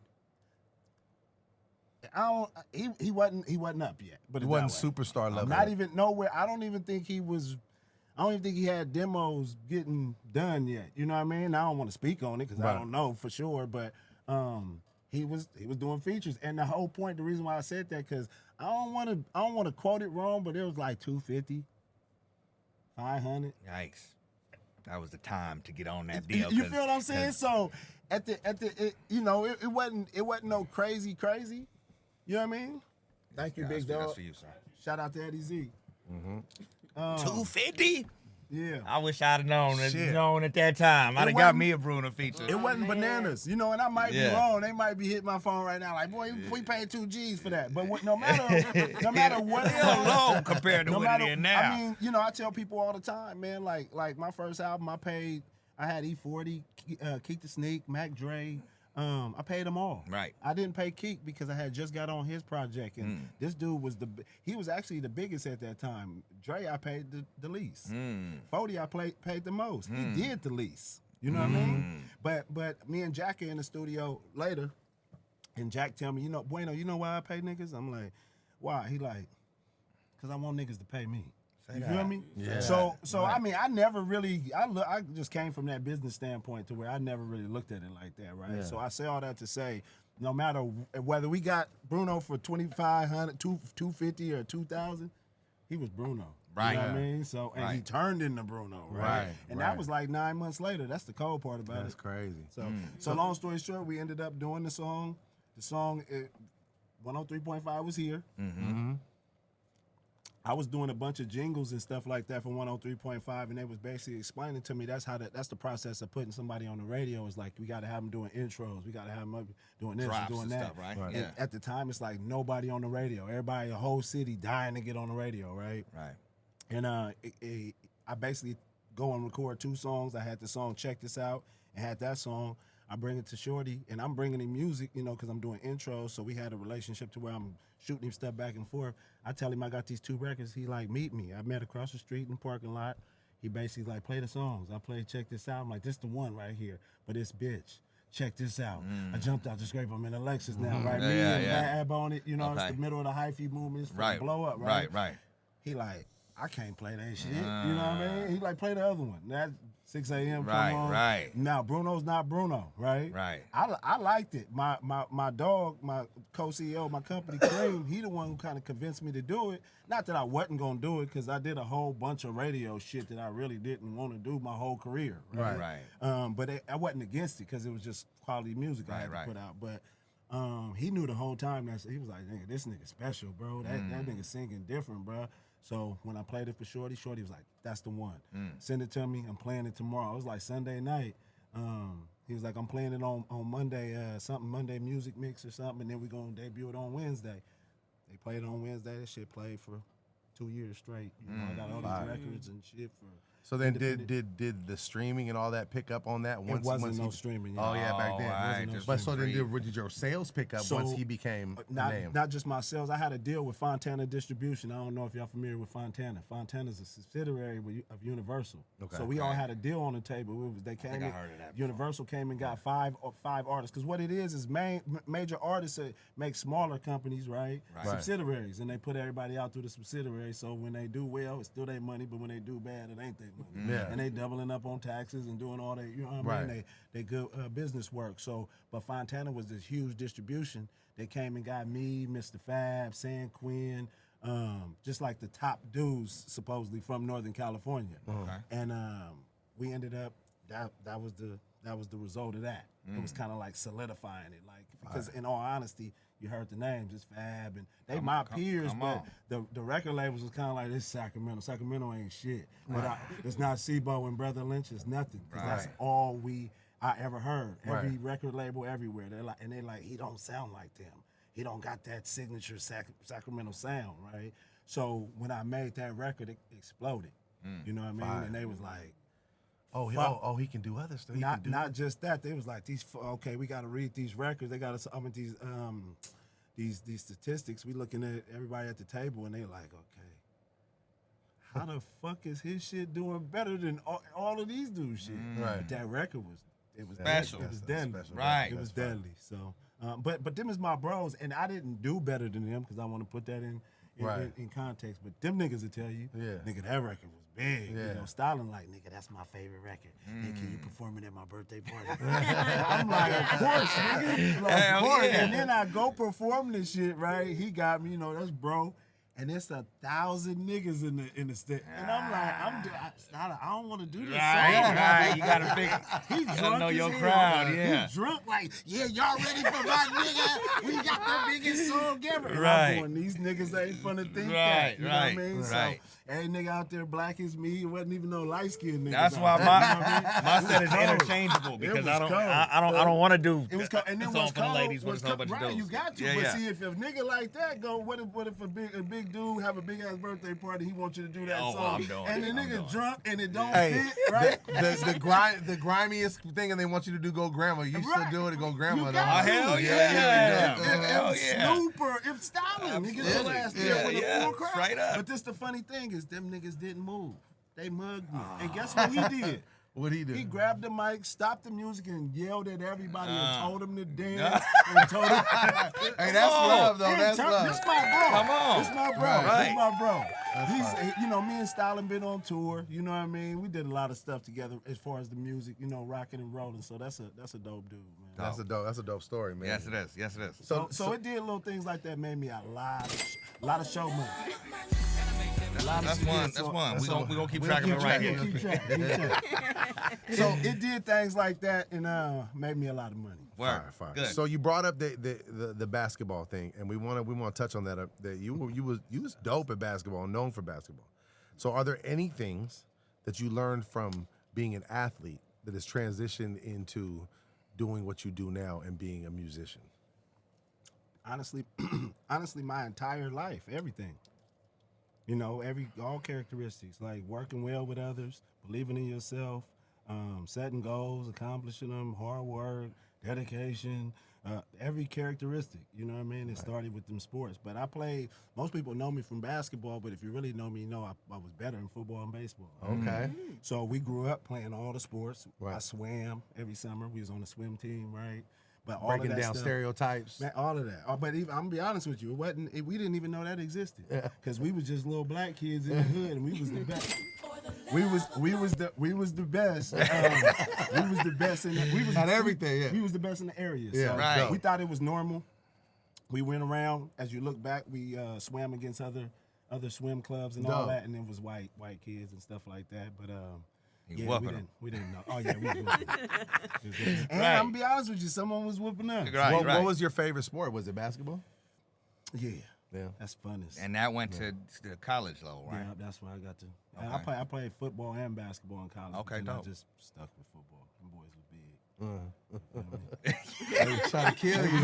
[SPEAKER 5] He wasn't up yet. But
[SPEAKER 3] He wasn't superstar level.
[SPEAKER 5] Not even nowhere. I don't even think he had demos getting done yet. You know what I mean? I don't want to speak on it because I
[SPEAKER 3] Right.
[SPEAKER 5] don't know for sure. But he was doing features, and the whole point, the reason why I said that, because I don't want to quote it wrong, but it was like 250, 500.
[SPEAKER 2] Yikes. That was the time to get on that deal.
[SPEAKER 5] You feel what I'm saying? So it wasn't no crazy. You know what I mean? Thank you, big
[SPEAKER 2] That's
[SPEAKER 5] dog.
[SPEAKER 2] for you, sir.
[SPEAKER 5] Shout out to Eddie Z.
[SPEAKER 2] 250?
[SPEAKER 5] Yeah.
[SPEAKER 2] I wish I'd have known
[SPEAKER 3] Shit.
[SPEAKER 2] at that time. I'd have got me a Bruno feature.
[SPEAKER 5] It wasn't bananas, and I might be
[SPEAKER 2] Yeah.
[SPEAKER 5] wrong. They might be hitting my phone right now, like, boy, we paid 2 G's for that. But no matter what,
[SPEAKER 2] Hell low compared to what it is now.
[SPEAKER 5] I mean, I tell people all the time, man. Like my first album, I had E40, Keek the Sneak, Mac Dre. I paid them all.
[SPEAKER 2] Right.
[SPEAKER 5] I didn't pay Keek because I had just got on his project, and this dude was he was actually the biggest at that time. Dre, I paid the least. 40, I paid the most. He did the least. You know what I mean? But me and Jack are in the studio later, and Jack tell me, Bueno, you know why I pay niggas? I'm like, Why? He like, because I want niggas to pay me. You
[SPEAKER 2] that.
[SPEAKER 5] feel me?
[SPEAKER 3] Yeah.
[SPEAKER 5] So I mean, I never really, I just came from that business standpoint to where I never really looked at it like that, right?
[SPEAKER 3] Yeah.
[SPEAKER 5] So I say all that to say, no matter whether we got Bruno for 2,500, 250 or 2,000, he was Bruno.
[SPEAKER 2] Right.
[SPEAKER 5] You know what I mean? So, and he
[SPEAKER 2] Right.
[SPEAKER 5] turned into Bruno, right?
[SPEAKER 3] Right,
[SPEAKER 5] And
[SPEAKER 3] right.
[SPEAKER 5] that was like 9 months later. That's the cold part about
[SPEAKER 3] That's
[SPEAKER 5] it.
[SPEAKER 3] crazy.
[SPEAKER 5] So long story short, we ended up doing the song. The song, 103.5 was here.
[SPEAKER 3] Mm-hmm.
[SPEAKER 5] I was doing a bunch of jingles and stuff like that for 103.5, and they was basically explaining to me that's the process of putting somebody on the radio. Is like we got to have them doing intros, we got to have them doing this,
[SPEAKER 2] Drops
[SPEAKER 5] doing
[SPEAKER 2] and
[SPEAKER 5] that.
[SPEAKER 2] stuff, right?
[SPEAKER 3] Right.
[SPEAKER 5] And
[SPEAKER 2] Yeah.
[SPEAKER 5] at the time, it's like nobody on the radio. Everybody, a whole city dying to get on the radio, right?
[SPEAKER 2] Right.
[SPEAKER 5] And I basically go and record 2 songs. I had the song Check This Out and had that song. I bring it to Shorty, and I'm bringing him music, you know, because I'm doing intros. So we had a relationship to where I'm shooting him stuff back and forth. I tell him I got these 2 records. He like, meet me. I met across the street in the parking lot. He basically like, play the songs. I play Check This Out. I'm like, this the one right here. But it's bitch. Check this out. I jumped out the scrape. I'm in a Lexus now, right?
[SPEAKER 2] Yeah,
[SPEAKER 5] Me and
[SPEAKER 2] yeah.
[SPEAKER 5] Fab on it. You know,
[SPEAKER 2] Okay.
[SPEAKER 5] it's the middle of the hyphy movement. It's
[SPEAKER 2] Right.
[SPEAKER 5] blow up, right?
[SPEAKER 2] Right.
[SPEAKER 5] He like, I can't play that shit. You know what I mean? He like, play the other one. That 6 a.m.
[SPEAKER 2] Right,
[SPEAKER 5] come on.
[SPEAKER 2] right.
[SPEAKER 5] Now Bruno's not Bruno, right?
[SPEAKER 2] Right.
[SPEAKER 5] I liked it. My dog, my co-CEO of my company, Cream, he the one who kind of convinced me to do it. Not that I wasn't gonna do it, because I did a whole bunch of radio shit that I really didn't want to do my whole career. Right.
[SPEAKER 2] Right.
[SPEAKER 5] But I wasn't against it because it was just quality music I had to
[SPEAKER 2] Right,
[SPEAKER 5] put out. But he knew the whole time that he was like, nigga, this nigga special, bro. That nigga singing different, bro. So when I played it for Shorty, Shorty was like, that's the one. Send it to me. I'm playing it tomorrow. It was like Sunday night. He was like, I'm playing it on Monday, Monday music mix or something, and then we're going to debut it on Wednesday. They played it on Wednesday. That shit played for 2 years straight. You know, I got all these records and shit for.
[SPEAKER 3] So then did the streaming and all that pick up on that?
[SPEAKER 5] It wasn't no streaming.
[SPEAKER 3] Oh yeah, back then.
[SPEAKER 2] right,
[SPEAKER 3] Wasn't no
[SPEAKER 2] just
[SPEAKER 3] but so then
[SPEAKER 2] free.
[SPEAKER 3] did your sales pick up
[SPEAKER 5] So,
[SPEAKER 3] once he became a name?
[SPEAKER 5] Not just my sales. I had a deal with Fontana Distribution. I don't know if y'all familiar with Fontana. Fontana's a subsidiary of Universal.
[SPEAKER 3] Okay.
[SPEAKER 5] So we all had a deal on the table. They came.
[SPEAKER 2] think I
[SPEAKER 5] in,
[SPEAKER 2] heard of that before.
[SPEAKER 5] Universal came and got five artists. Because what it is major artists that make smaller companies, right? Subsidiaries, and they put everybody out through the subsidiary. So when they do well, it's still their money. But when they do bad, it ain't their money.
[SPEAKER 3] Yeah.
[SPEAKER 5] And they doubling up on taxes and doing all that. You know what I mean?
[SPEAKER 3] Right.
[SPEAKER 5] They good business work. So, but Fontana was this huge distribution. They came and got me, Mr. Fab, San Quinn, just like the top dudes supposedly from Northern California.
[SPEAKER 2] Okay.
[SPEAKER 5] And we ended up that was the result of that. It was kind of like solidifying it, like because in all honesty, you heard the names, it's Fab, and they my peers, but the record labels was kind of like, this Sacramento. Sacramento ain't shit. But it's not Sebo and Brother Lynch. It's nothing. Because that's all I ever heard. Every record label everywhere. They're like, he don't sound like them. He don't got that signature Sacramento sound, right? So when I made that record, it exploded. You know what I mean?
[SPEAKER 3] Fire.
[SPEAKER 5] And they was like,
[SPEAKER 3] he can do other stuff.
[SPEAKER 5] not just that. They was like, we got to read these records. They got to these statistics. We looking at everybody at the table, and they like, okay, how the fuck is his shit doing better than all of these dudes' shit?
[SPEAKER 3] Right.
[SPEAKER 5] But that record was
[SPEAKER 2] Special.
[SPEAKER 5] It was deadly.
[SPEAKER 3] special.
[SPEAKER 2] Right.
[SPEAKER 5] It was deadly. So, but them is my bros, and I didn't do better than them because I want to put that in context. But them niggas will tell you, nigga, that record was big.
[SPEAKER 3] Yeah.
[SPEAKER 5] You know, styling like, nigga, that's my favorite record. Hey, can you perform it at my birthday party? I'm like, of course, nigga. Like, of course.
[SPEAKER 2] yeah.
[SPEAKER 5] And then I go perform this shit, right? He got me, you know, that's bro. And it's 1,000 niggas in the state. And I'm like, I don't want to do this.
[SPEAKER 2] Right. You gotta pick.
[SPEAKER 5] He
[SPEAKER 2] You gotta
[SPEAKER 5] drunk
[SPEAKER 2] know
[SPEAKER 5] as
[SPEAKER 2] your
[SPEAKER 5] hell.
[SPEAKER 2] crowd. Yeah.
[SPEAKER 5] He drunk like, yeah, y'all ready for my nigga? We got the biggest song ever. And
[SPEAKER 2] Right.
[SPEAKER 5] I'm going, these niggas ain't finna think
[SPEAKER 2] Right,
[SPEAKER 5] that. You know what I mean?
[SPEAKER 2] right.
[SPEAKER 5] So every nigga out there black as me, it wasn't even no light skinned niggas.
[SPEAKER 2] That's
[SPEAKER 5] out
[SPEAKER 2] why
[SPEAKER 5] there, you know what I mean?
[SPEAKER 2] my
[SPEAKER 5] It
[SPEAKER 2] set
[SPEAKER 5] was
[SPEAKER 2] is
[SPEAKER 5] cold.
[SPEAKER 2] interchangeable
[SPEAKER 5] It
[SPEAKER 2] because
[SPEAKER 5] was
[SPEAKER 2] I don't
[SPEAKER 5] cold.
[SPEAKER 2] I don't want to do
[SPEAKER 5] It was cold. And then
[SPEAKER 2] a song
[SPEAKER 5] what's
[SPEAKER 2] for the
[SPEAKER 5] cold
[SPEAKER 2] ladies with
[SPEAKER 5] was
[SPEAKER 2] a whole bunch of
[SPEAKER 5] right,
[SPEAKER 2] dudes.
[SPEAKER 5] you got to.
[SPEAKER 2] Yeah,
[SPEAKER 5] but
[SPEAKER 2] yeah.
[SPEAKER 5] see, if a nigga like that go, what if a big dude have a big ass birthday party, he wants you to do that
[SPEAKER 2] Oh,
[SPEAKER 5] song,
[SPEAKER 2] I'm doing
[SPEAKER 5] and
[SPEAKER 2] it.
[SPEAKER 5] the
[SPEAKER 2] I'm
[SPEAKER 5] nigga
[SPEAKER 2] doing it.
[SPEAKER 5] drunk and it don't
[SPEAKER 3] Hey,
[SPEAKER 5] fit, right?
[SPEAKER 3] the grimiest thing, and they want you to do Go Grandma. You still
[SPEAKER 5] Right.
[SPEAKER 3] do it to Go Grandma,
[SPEAKER 5] You
[SPEAKER 3] though.
[SPEAKER 5] got to.
[SPEAKER 2] hell yeah. Hell
[SPEAKER 5] If
[SPEAKER 2] yeah.
[SPEAKER 5] Snoop or if Stalin, nigga, your ass
[SPEAKER 2] Yeah,
[SPEAKER 5] there with a
[SPEAKER 2] yeah.
[SPEAKER 5] full crowd.
[SPEAKER 2] Straight up.
[SPEAKER 5] But this the funny thing is them niggas didn't move. They mugged me. And guess what he did?
[SPEAKER 3] What'd he do?
[SPEAKER 5] He grabbed the mic, stopped the music, and yelled at everybody and told them to dance. And told them,
[SPEAKER 3] Hey, that's love, though. That's love.
[SPEAKER 5] This my bro.
[SPEAKER 2] Come on.
[SPEAKER 5] This my bro.
[SPEAKER 2] Right.
[SPEAKER 5] This my bro. He's, me and Stalin been on tour. You know what I mean? We did a lot of stuff together as far as the music, rocking and rolling. So that's a dope dude, man.
[SPEAKER 3] That's a dope story, man.
[SPEAKER 2] Yes, it is. Yes, it is.
[SPEAKER 5] So it did little things like that, made me a lot of show money.
[SPEAKER 2] That's one. We gonna keep track of it right here.
[SPEAKER 5] Keep track. So it did things like that and made me a lot of money.
[SPEAKER 2] Word.
[SPEAKER 3] Fire.
[SPEAKER 2] Good.
[SPEAKER 3] So you brought up the basketball thing, and we want to touch on that. That you was dope at basketball, known for basketball. So are there any things that you learned from being an athlete that has transitioned into doing what you do now and being a musician?
[SPEAKER 5] Honestly, my entire life, everything. All characteristics, like working well with others, believing in yourself, setting goals, accomplishing them, hard work, dedication, every characteristic, you know what I mean? It started with them sports. But most people know me from basketball, but if you really know me, I was better in football and baseball.
[SPEAKER 3] Okay.
[SPEAKER 5] So we grew up playing all the sports.
[SPEAKER 3] Right.
[SPEAKER 5] I swam every summer. We was on the swim team, right? But all
[SPEAKER 3] Breaking
[SPEAKER 5] of that
[SPEAKER 3] down
[SPEAKER 5] stuff,
[SPEAKER 3] stereotypes.
[SPEAKER 5] man, all of that. But I'm gonna be honest with you, we didn't even know that existed, because we was just little black kids in the hood, and we was the best. We was the best. We was the best in the, we was
[SPEAKER 3] Not everything, yeah.
[SPEAKER 5] We was the best in the area.
[SPEAKER 3] Yeah,
[SPEAKER 5] so
[SPEAKER 2] right.
[SPEAKER 5] We thought it was normal. We went around. As you look back, we swam against other swim clubs and all
[SPEAKER 3] Dope.
[SPEAKER 5] that, and it was white kids and stuff like that. But
[SPEAKER 2] You
[SPEAKER 5] yeah,
[SPEAKER 2] whooping 'em.
[SPEAKER 5] we didn't know. Oh yeah, we was whooping. And
[SPEAKER 2] Right.
[SPEAKER 5] I'm gonna be honest with you, someone was whooping us.
[SPEAKER 2] Right,
[SPEAKER 3] What was your favorite sport? Was it basketball?
[SPEAKER 5] Yeah,
[SPEAKER 3] Yeah.
[SPEAKER 5] that's funnest.
[SPEAKER 2] And that went to the college level, right?
[SPEAKER 5] Yeah, that's where I got to.
[SPEAKER 2] Okay.
[SPEAKER 5] I played football and basketball in college.
[SPEAKER 2] Okay,
[SPEAKER 5] and I
[SPEAKER 2] dope.
[SPEAKER 5] just stuck with football. Them boys was big.
[SPEAKER 3] They were trying to kill you.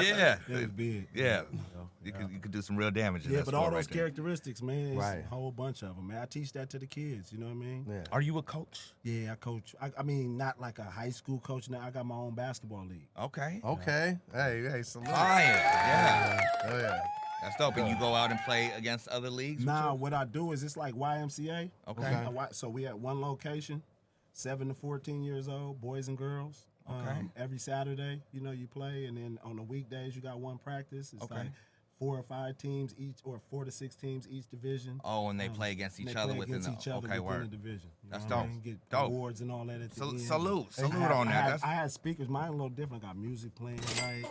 [SPEAKER 2] Yeah.
[SPEAKER 5] They was big.
[SPEAKER 2] Yeah.
[SPEAKER 5] So,
[SPEAKER 2] You could do some real damage in
[SPEAKER 5] yeah,
[SPEAKER 2] that
[SPEAKER 5] but all
[SPEAKER 2] sport
[SPEAKER 5] those
[SPEAKER 2] right there.
[SPEAKER 5] characteristics, man, it's
[SPEAKER 3] Right.
[SPEAKER 5] a whole bunch of them, man. I teach that to the kids, you know what I mean?
[SPEAKER 3] Yeah.
[SPEAKER 2] Are you a coach?
[SPEAKER 5] Yeah, I coach. I mean, not like a high school coach now. I got my own basketball league.
[SPEAKER 2] Okay.
[SPEAKER 3] Okay. Hey, salute.
[SPEAKER 2] Fire. Yeah.
[SPEAKER 3] Oh yeah.
[SPEAKER 2] That's dope. And you go out and play against other leagues?
[SPEAKER 5] Now, what I do is it's like YMCA.
[SPEAKER 2] Okay.
[SPEAKER 5] So we at one location, 7 to 14 years old, boys and girls.
[SPEAKER 2] Okay.
[SPEAKER 5] Every Saturday, you play, and then on the weekdays you got one practice. It's
[SPEAKER 2] Okay.
[SPEAKER 5] like 4 or 5 teams each, or 4 to 6 teams each division.
[SPEAKER 2] Oh, and they play against
[SPEAKER 5] And
[SPEAKER 2] each
[SPEAKER 5] they
[SPEAKER 2] other
[SPEAKER 5] play
[SPEAKER 2] within
[SPEAKER 5] against each other
[SPEAKER 2] okay,
[SPEAKER 5] within
[SPEAKER 2] word.
[SPEAKER 5] the division. You
[SPEAKER 2] That's
[SPEAKER 5] know what I
[SPEAKER 2] dope.
[SPEAKER 5] mean? Get
[SPEAKER 2] Dope.
[SPEAKER 5] awards and all that at the end.
[SPEAKER 2] Salute
[SPEAKER 5] I had-
[SPEAKER 2] on that.
[SPEAKER 5] I had speakers. Mine a little different. I got music playing, right?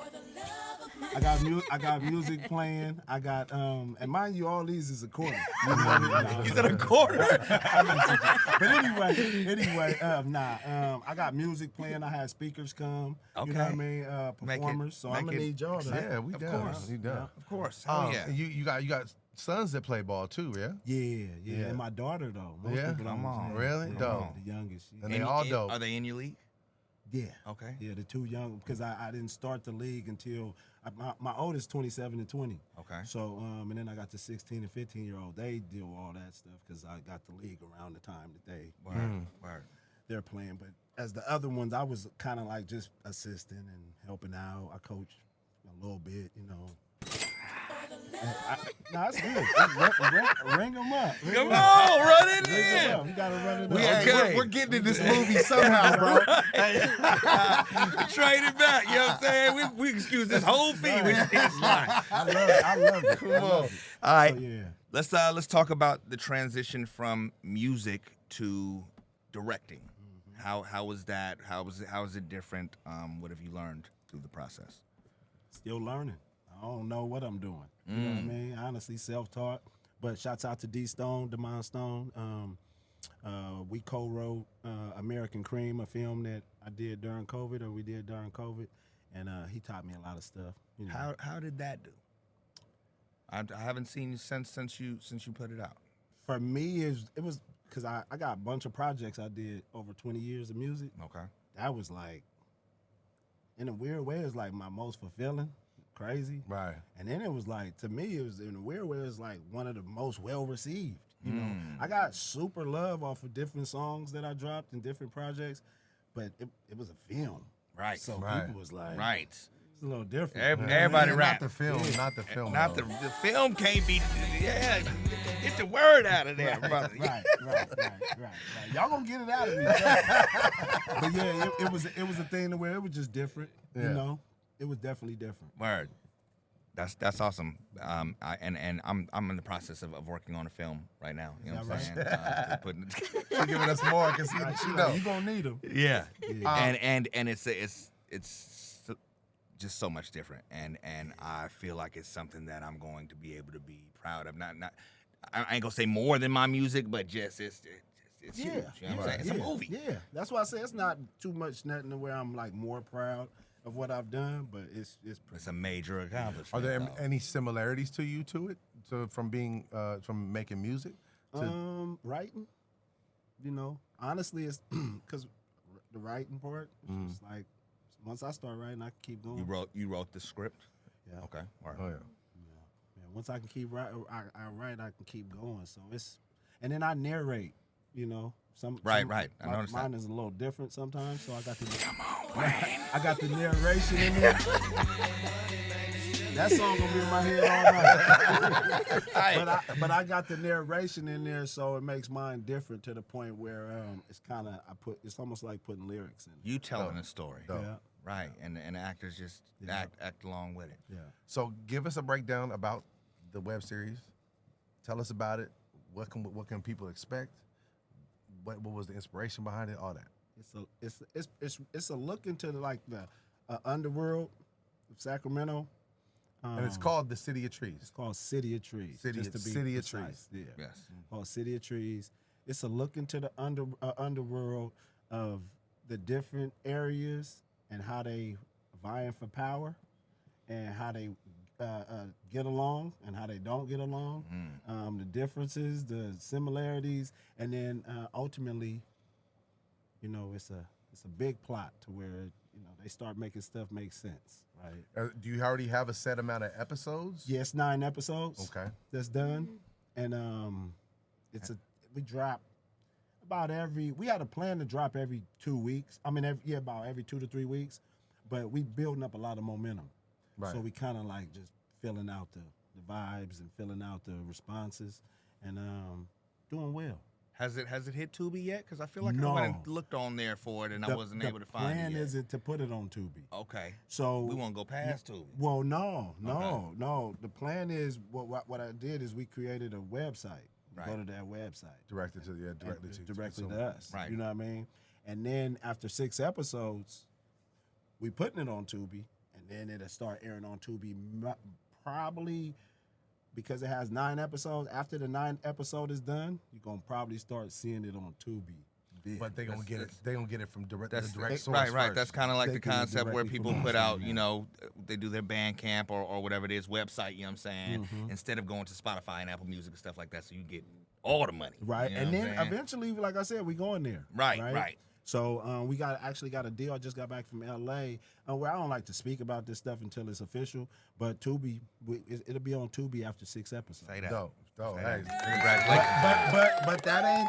[SPEAKER 5] I got music playing. I got and mind you, all these is a quarter. You know what I mean?
[SPEAKER 2] He's at a quarter.
[SPEAKER 5] But anyway, I got music playing. I had speakers come. You know what I
[SPEAKER 2] Okay.
[SPEAKER 5] mean?
[SPEAKER 2] Make it-
[SPEAKER 5] Performers. So I'm
[SPEAKER 2] make
[SPEAKER 5] gonna
[SPEAKER 2] it
[SPEAKER 5] need y'all to.
[SPEAKER 3] Yeah, we
[SPEAKER 2] Of
[SPEAKER 3] done.
[SPEAKER 2] course.
[SPEAKER 3] We done.
[SPEAKER 2] Of course. Hell yeah.
[SPEAKER 3] You got sons that play ball too, yeah?
[SPEAKER 5] Yeah.
[SPEAKER 3] Yeah.
[SPEAKER 5] And my daughter though. Most
[SPEAKER 3] Yeah?
[SPEAKER 5] people don't
[SPEAKER 2] Come on.
[SPEAKER 5] understand.
[SPEAKER 3] Really?
[SPEAKER 5] Yeah,
[SPEAKER 3] Dope.
[SPEAKER 5] The youngest.
[SPEAKER 3] And they all dope.
[SPEAKER 2] Are they in your league?
[SPEAKER 5] Yeah.
[SPEAKER 2] Okay.
[SPEAKER 5] Yeah, the two young, because I didn't start the league until my oldest 27 and 20.
[SPEAKER 2] Okay.
[SPEAKER 5] So and then I got the 16 and 15-year-old. They deal with all that stuff because I got the league around the time that
[SPEAKER 2] Word.
[SPEAKER 5] they're playing. But as the other ones, I was kind of like just assisting and helping out. I coached a little bit, That's good. Ring them up.
[SPEAKER 2] Come on, run it
[SPEAKER 5] Ring 'em
[SPEAKER 2] in.
[SPEAKER 5] up. You gotta run it up.
[SPEAKER 2] Okay.
[SPEAKER 3] We're getting in this movie somehow, bro.
[SPEAKER 2] Trade it back. You know what I'm saying? We excuse this whole fee with this line.
[SPEAKER 5] I love it.
[SPEAKER 3] Come on.
[SPEAKER 2] All right.
[SPEAKER 5] So, yeah.
[SPEAKER 2] Let's talk about the transition from music to directing. How was that? How is it different? What have you learned through the process?
[SPEAKER 5] Still learning. I don't know what I'm doing. You know what I mean? Honestly, self-taught. But shouts out to D Stone, Demond Stone. We co-wrote American Cream, a film that I did during COVID, or we did during COVID, and he taught me a lot of stuff.
[SPEAKER 2] How did that do? I haven't seen you since you put it out.
[SPEAKER 5] For me, it was because I got a bunch of projects I did over 20 years of music.
[SPEAKER 2] Okay.
[SPEAKER 5] That was like, in a weird way, it's like my most fulfilling. Crazy.
[SPEAKER 3] Right.
[SPEAKER 5] And then it was like, to me, it was in a weird way, it was like one of the most well-received. You know, I got super love off of different songs that I dropped in different projects, but it was a film.
[SPEAKER 2] Right.
[SPEAKER 5] So
[SPEAKER 3] Right.
[SPEAKER 5] people was like,
[SPEAKER 2] Right.
[SPEAKER 5] It's a little different.
[SPEAKER 2] Everybody rap.
[SPEAKER 3] Not the film. Not the film.
[SPEAKER 2] Not
[SPEAKER 3] though.
[SPEAKER 2] the film can't be. Yeah, get the word out of there, brother.
[SPEAKER 5] Right. Y'all gonna get it out of me. But yeah, it was a thing to where it was just different.
[SPEAKER 3] Yeah.
[SPEAKER 5] You know, it was definitely different.
[SPEAKER 2] Word. That's awesome. I'm in the process of working on a film right now. You know what I'm saying? Putting
[SPEAKER 3] She giving us more because she know.
[SPEAKER 5] You gonna need them.
[SPEAKER 2] yeah. And it's just so much different, and I feel like it's something that I'm going to be able to be proud of. Not I ain't gonna say more than my music, but just it's huge. You know what I'm saying? It's a movie.
[SPEAKER 5] Yeah, that's why I say it's not too much nothing to where I'm like more proud of what I've done, but it's
[SPEAKER 2] It's a major accomplishment.
[SPEAKER 3] Are there
[SPEAKER 2] though.
[SPEAKER 3] any similarities to you to it? From making music?
[SPEAKER 5] Writing. You know, honestly, it's because the writing part. It's like once I start writing, I can keep going.
[SPEAKER 2] You wrote the script?
[SPEAKER 5] Yeah.
[SPEAKER 2] Okay. All right.
[SPEAKER 3] Oh yeah.
[SPEAKER 5] Yeah, once I can keep writing, I write, I can keep going. So and then I narrate. You know,
[SPEAKER 2] Right. I noticed
[SPEAKER 5] mine
[SPEAKER 2] that.
[SPEAKER 5] is a little different sometimes. So I got I got the narration in there. That song gonna be in my head all night. but I got the narration in there, so it makes mine different to the point where it's kind of it's almost like putting lyrics in it.
[SPEAKER 2] You telling a story.
[SPEAKER 5] Yeah.
[SPEAKER 2] Right, and the actors just act along with it.
[SPEAKER 5] Yeah.
[SPEAKER 3] So give us a breakdown about the web series. Tell us about it. What can people expect? What was the inspiration behind it? All that.
[SPEAKER 5] It's a look into the underworld of Sacramento.
[SPEAKER 3] And it's called The City of Trees.
[SPEAKER 5] It's called City of Trees.
[SPEAKER 3] City of
[SPEAKER 5] precise.
[SPEAKER 3] Trees.
[SPEAKER 5] Yeah.
[SPEAKER 2] Yes.
[SPEAKER 5] Called City of Trees. It's a look into the underworld of the different areas and how they vying for power and how they get along and how they don't get along, the differences, the similarities, and then ultimately, you know, it's a big plot to where they start making stuff make sense, right?
[SPEAKER 3] Do you already have a set amount of episodes?
[SPEAKER 5] Yes, 9 episodes.
[SPEAKER 3] Okay.
[SPEAKER 5] That's done, and we drop about we had a plan to drop every 2 weeks. I mean, about every 2 to 3 weeks, but we building up a lot of momentum.
[SPEAKER 3] Right.
[SPEAKER 5] So we kind of like just filling out the vibes and filling out the responses and doing well.
[SPEAKER 2] Has it hit Tubi yet? Because I feel like
[SPEAKER 5] No.
[SPEAKER 2] I went and looked on there for it and I wasn't able to find it
[SPEAKER 5] The plan
[SPEAKER 2] yet.
[SPEAKER 5] isn't to put it on Tubi.
[SPEAKER 2] Okay.
[SPEAKER 5] So
[SPEAKER 2] We won't go past Tubi.
[SPEAKER 5] Well, no. The plan is what I did is we created a website.
[SPEAKER 2] Right.
[SPEAKER 5] Go to that website.
[SPEAKER 3] Directly
[SPEAKER 5] Directly to us.
[SPEAKER 2] Right.
[SPEAKER 5] You know what I mean? And then after 6 episodes, we putting it on Tubi, and then it'll start airing on Tubi probably because it has 9 episodes. After the 9th episode is done, you're gonna probably start seeing it on Tubi. big.
[SPEAKER 3] But they're gonna get it. They're gonna get it from the direct source.
[SPEAKER 2] Right.
[SPEAKER 3] First.
[SPEAKER 2] That's kind of like
[SPEAKER 5] They
[SPEAKER 2] the
[SPEAKER 5] get it
[SPEAKER 2] concept where
[SPEAKER 5] directly
[SPEAKER 2] people
[SPEAKER 5] from
[SPEAKER 2] put
[SPEAKER 5] us,
[SPEAKER 2] out,
[SPEAKER 5] yeah.
[SPEAKER 2] you know, they do their Bandcamp or whatever it is website. You know what I'm saying? Instead of going to Spotify and Apple Music and stuff like that, so you get all the money.
[SPEAKER 5] Right,
[SPEAKER 2] You know
[SPEAKER 5] and
[SPEAKER 2] what I'm
[SPEAKER 5] then
[SPEAKER 2] saying?
[SPEAKER 5] eventually, like I said, we going there.
[SPEAKER 2] Right.
[SPEAKER 5] So we actually got a deal. I just got back from LA, where I don't like to speak about this stuff until it's official. But Tubi, it'll be on Tubi after 6 episodes.
[SPEAKER 2] Say that.
[SPEAKER 3] Dope.
[SPEAKER 2] Say
[SPEAKER 3] Hey,
[SPEAKER 2] that. Congratulations.
[SPEAKER 5] But that ain't